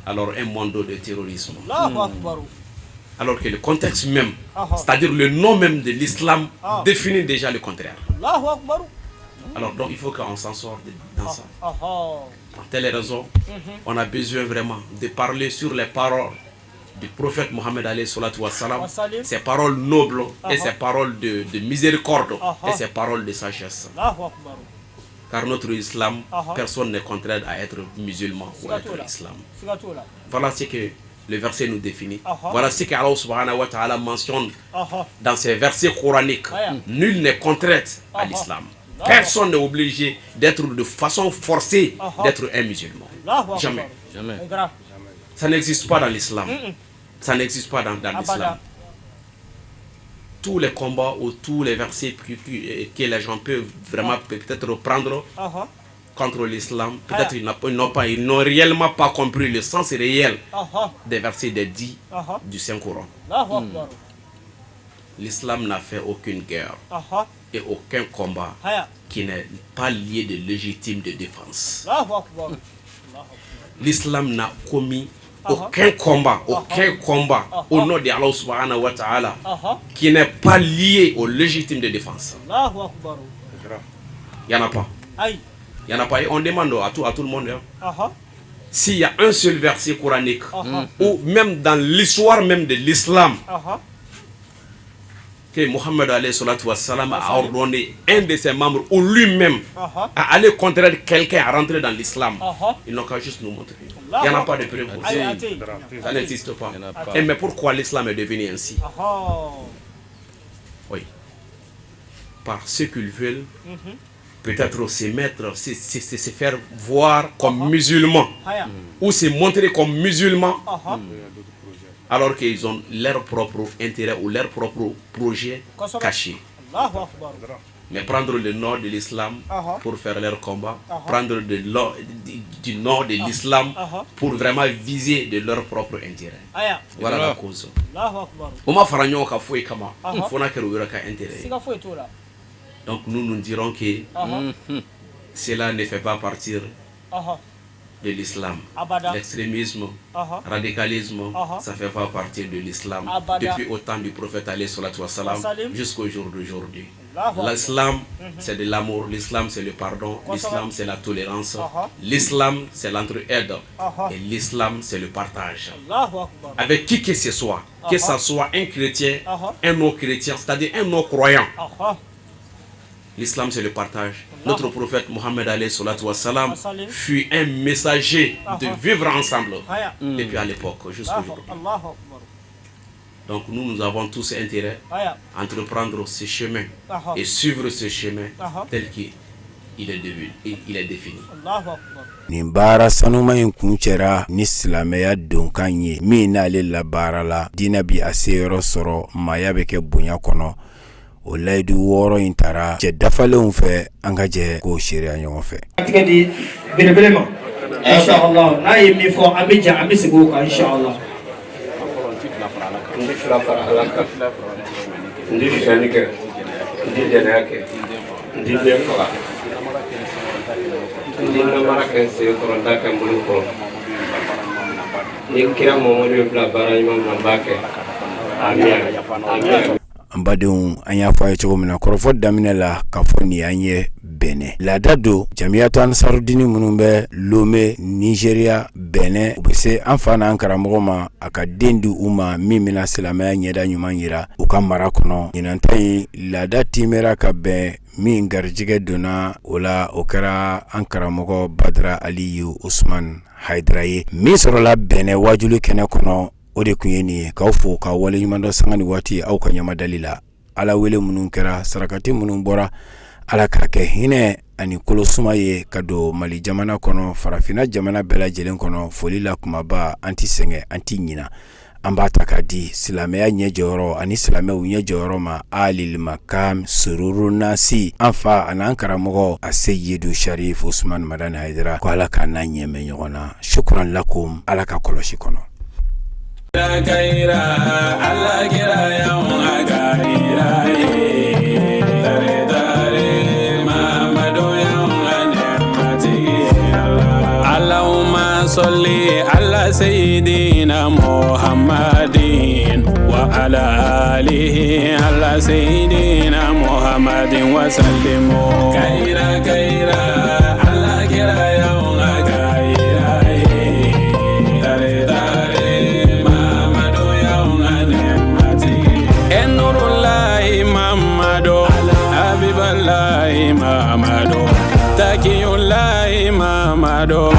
alors un monde de terrorisme, alors que le contexte même, c'est-à-dire le nom même de l'islam définit déjà le contraire. Alors donc il faut qu'on s'en sorte dans ça. Pour telle raison, on a besoin vraiment de parler sur les paroles du prophète Mohammed alayhi salatu wa salam, ses paroles nobles et ses paroles de miséricorde et ses paroles de sagesse. Car notre islam, personne n'est contraint à être musulman ou à être islam. Voilà ce que le verset nous définit. Voilà ce qu'Allah subhanahu wa ta'ala mentionne dans ces versets coraniques. Nul n'est contraint à l'islam. Personne n'est obligé d'être de façon forcée d'être un musulman. Jamais. Ça n'existe pas dans l'islam. Ça n'existe pas dans l'islam. Tous les combats ou tous les versets que les gens peuvent vraiment peut-être reprendre contre l'islam, peut-être ils n'ont réellement pas compris le sens réel des versets des 10 du Saint-Coran. L'islam n'a fait aucune guerre et aucun combat qui n'est pas lié de légitime de défense. L'islam n'a commis aucun combat au nom de Allah subhanahu wa ta'ala qui n'est pas lié au légitime de défense. Il n'y en a pas. Il n'y en a pas. Et on demande à tout le monde s'il y a un seul verset coranique ou même dans l'histoire même de l'islam que Mohammed alayhi salatu wa salam a ordonné un de ses membres ou lui-même à aller contraindre quelqu'un à rentrer dans l'islam, ils n'ont qu'à juste nous montrer. Il n'y en a pas de preuve pour ça. Ça n'existe pas. Et mais pourquoi l'islam est devenu ainsi? Oui. Par ce qu'ils veulent, peut-être se mettre, se faire voir comme musulmans ou se montrer comme musulmans, alors qu'ils ont leur propre intérêt ou leur propre projet caché. Mais prendre le nom de l'islam pour faire leur combat, prendre du nom de l'islam pour vraiment viser de leur propre intérêt. Voilà la cause. Donc nous dirons que cela ne fait pas partir de l'islam. L'extrémisme, radicalisme, ça fait pas partie de l'islam depuis au temps du prophète alayhi salatu wa salam jusqu'au jour d'aujourd'hui. L'islam c'est de l'amour, l'islam c'est le pardon, l'islam c'est la tolérance, l'islam c'est l'entraide et l'islam c'est le partage. Avec qui que ce soit un chrétien, un non-chrétien, c'est-à-dire un non-croyant. L'islam c'est le partage. Notre prophète Mohammed alayhi salatu wa salam fut un messager de vivre ensemble depuis à l'époque jusqu'à aujourd'hui. Donc nous avons tous intérêt à entreprendre ce chemin et suivre ce chemin tel qu'il est défini. nin baara sanuma in kun cɛra ni silamɛya donkan ye min n'ale la baara la diinɛ bi a seyɔrɔ sɔrɔ maaya bɛ kɛ bonya kɔnɔ o layidu 6 in taara cɛ dafalenw fɛ an ka jɛ k'o seereya ɲɔgɔn fɛ. tigɛ di belebele ma inshallah n'a ye min fɔ an bɛ jɛ an bɛ segin o kan inshallah. Ndi fila fara ala kan ndi fiyani kɛ ndi jɛnɛya kɛ ndi den faga ndi namara kɛ sen kɔrɔta kɛ n bolo kɔrɔ ni kira Muhamadu ye bila baara ɲuman na n b'a kɛ amin. An badenw an y'a fɔ a ye cogo min na kɔrɔfɔ daminɛ la k'a fɔ nin an ye bɛnɛ laada don jamiyatu ansarudini minnu bɛ Lome Nigeria bɛnɛ u bɛ se an fa n'an karamɔgɔ ma a ka den di u ma min bɛna silamɛya ɲɛda ɲuman yira u ka mara kɔnɔ ɲinanta in laada timɛra ka bɛn min garijɛgɛ donna o la o kɛra an karamɔgɔ Badara Aliyu Usman Haidara ye min sɔrɔla bɛnɛ wajuli kɛnɛ kɔnɔ o de kun ye nin ye k'aw fo ka wale ɲuman dɔ sanga ni waati aw ka ɲamadali la ala wele minnu kɛra sarakati minnu bɔra ala k'a kɛ hinɛ ani kolosuma ye ka don Mali jamana kɔnɔ farafina jamana bɛɛ lajɛlen kɔnɔ foli la kumaba an ti sɛgɛn an ti ɲina an b'a ta k'a di silamɛya ɲɛ jɔyɔrɔ ani silamɛw ɲɛ jɔyɔrɔ ma alil makam sururu nasi an fa ani an karamɔgɔ a Seyidu Sharif Usman Madani Haidara ko ala k'a n'a ɲɛmɛ ɲɔgɔn na shukran lakum ala ka kɔlɔsi kɔnɔ. Allahumma salli ala sayyidina Muhammadin wa ala alihi ala sayyidina Muhammadin wa sallimu kaira Allah kira ya Mamado, Takiyullahi Mamado.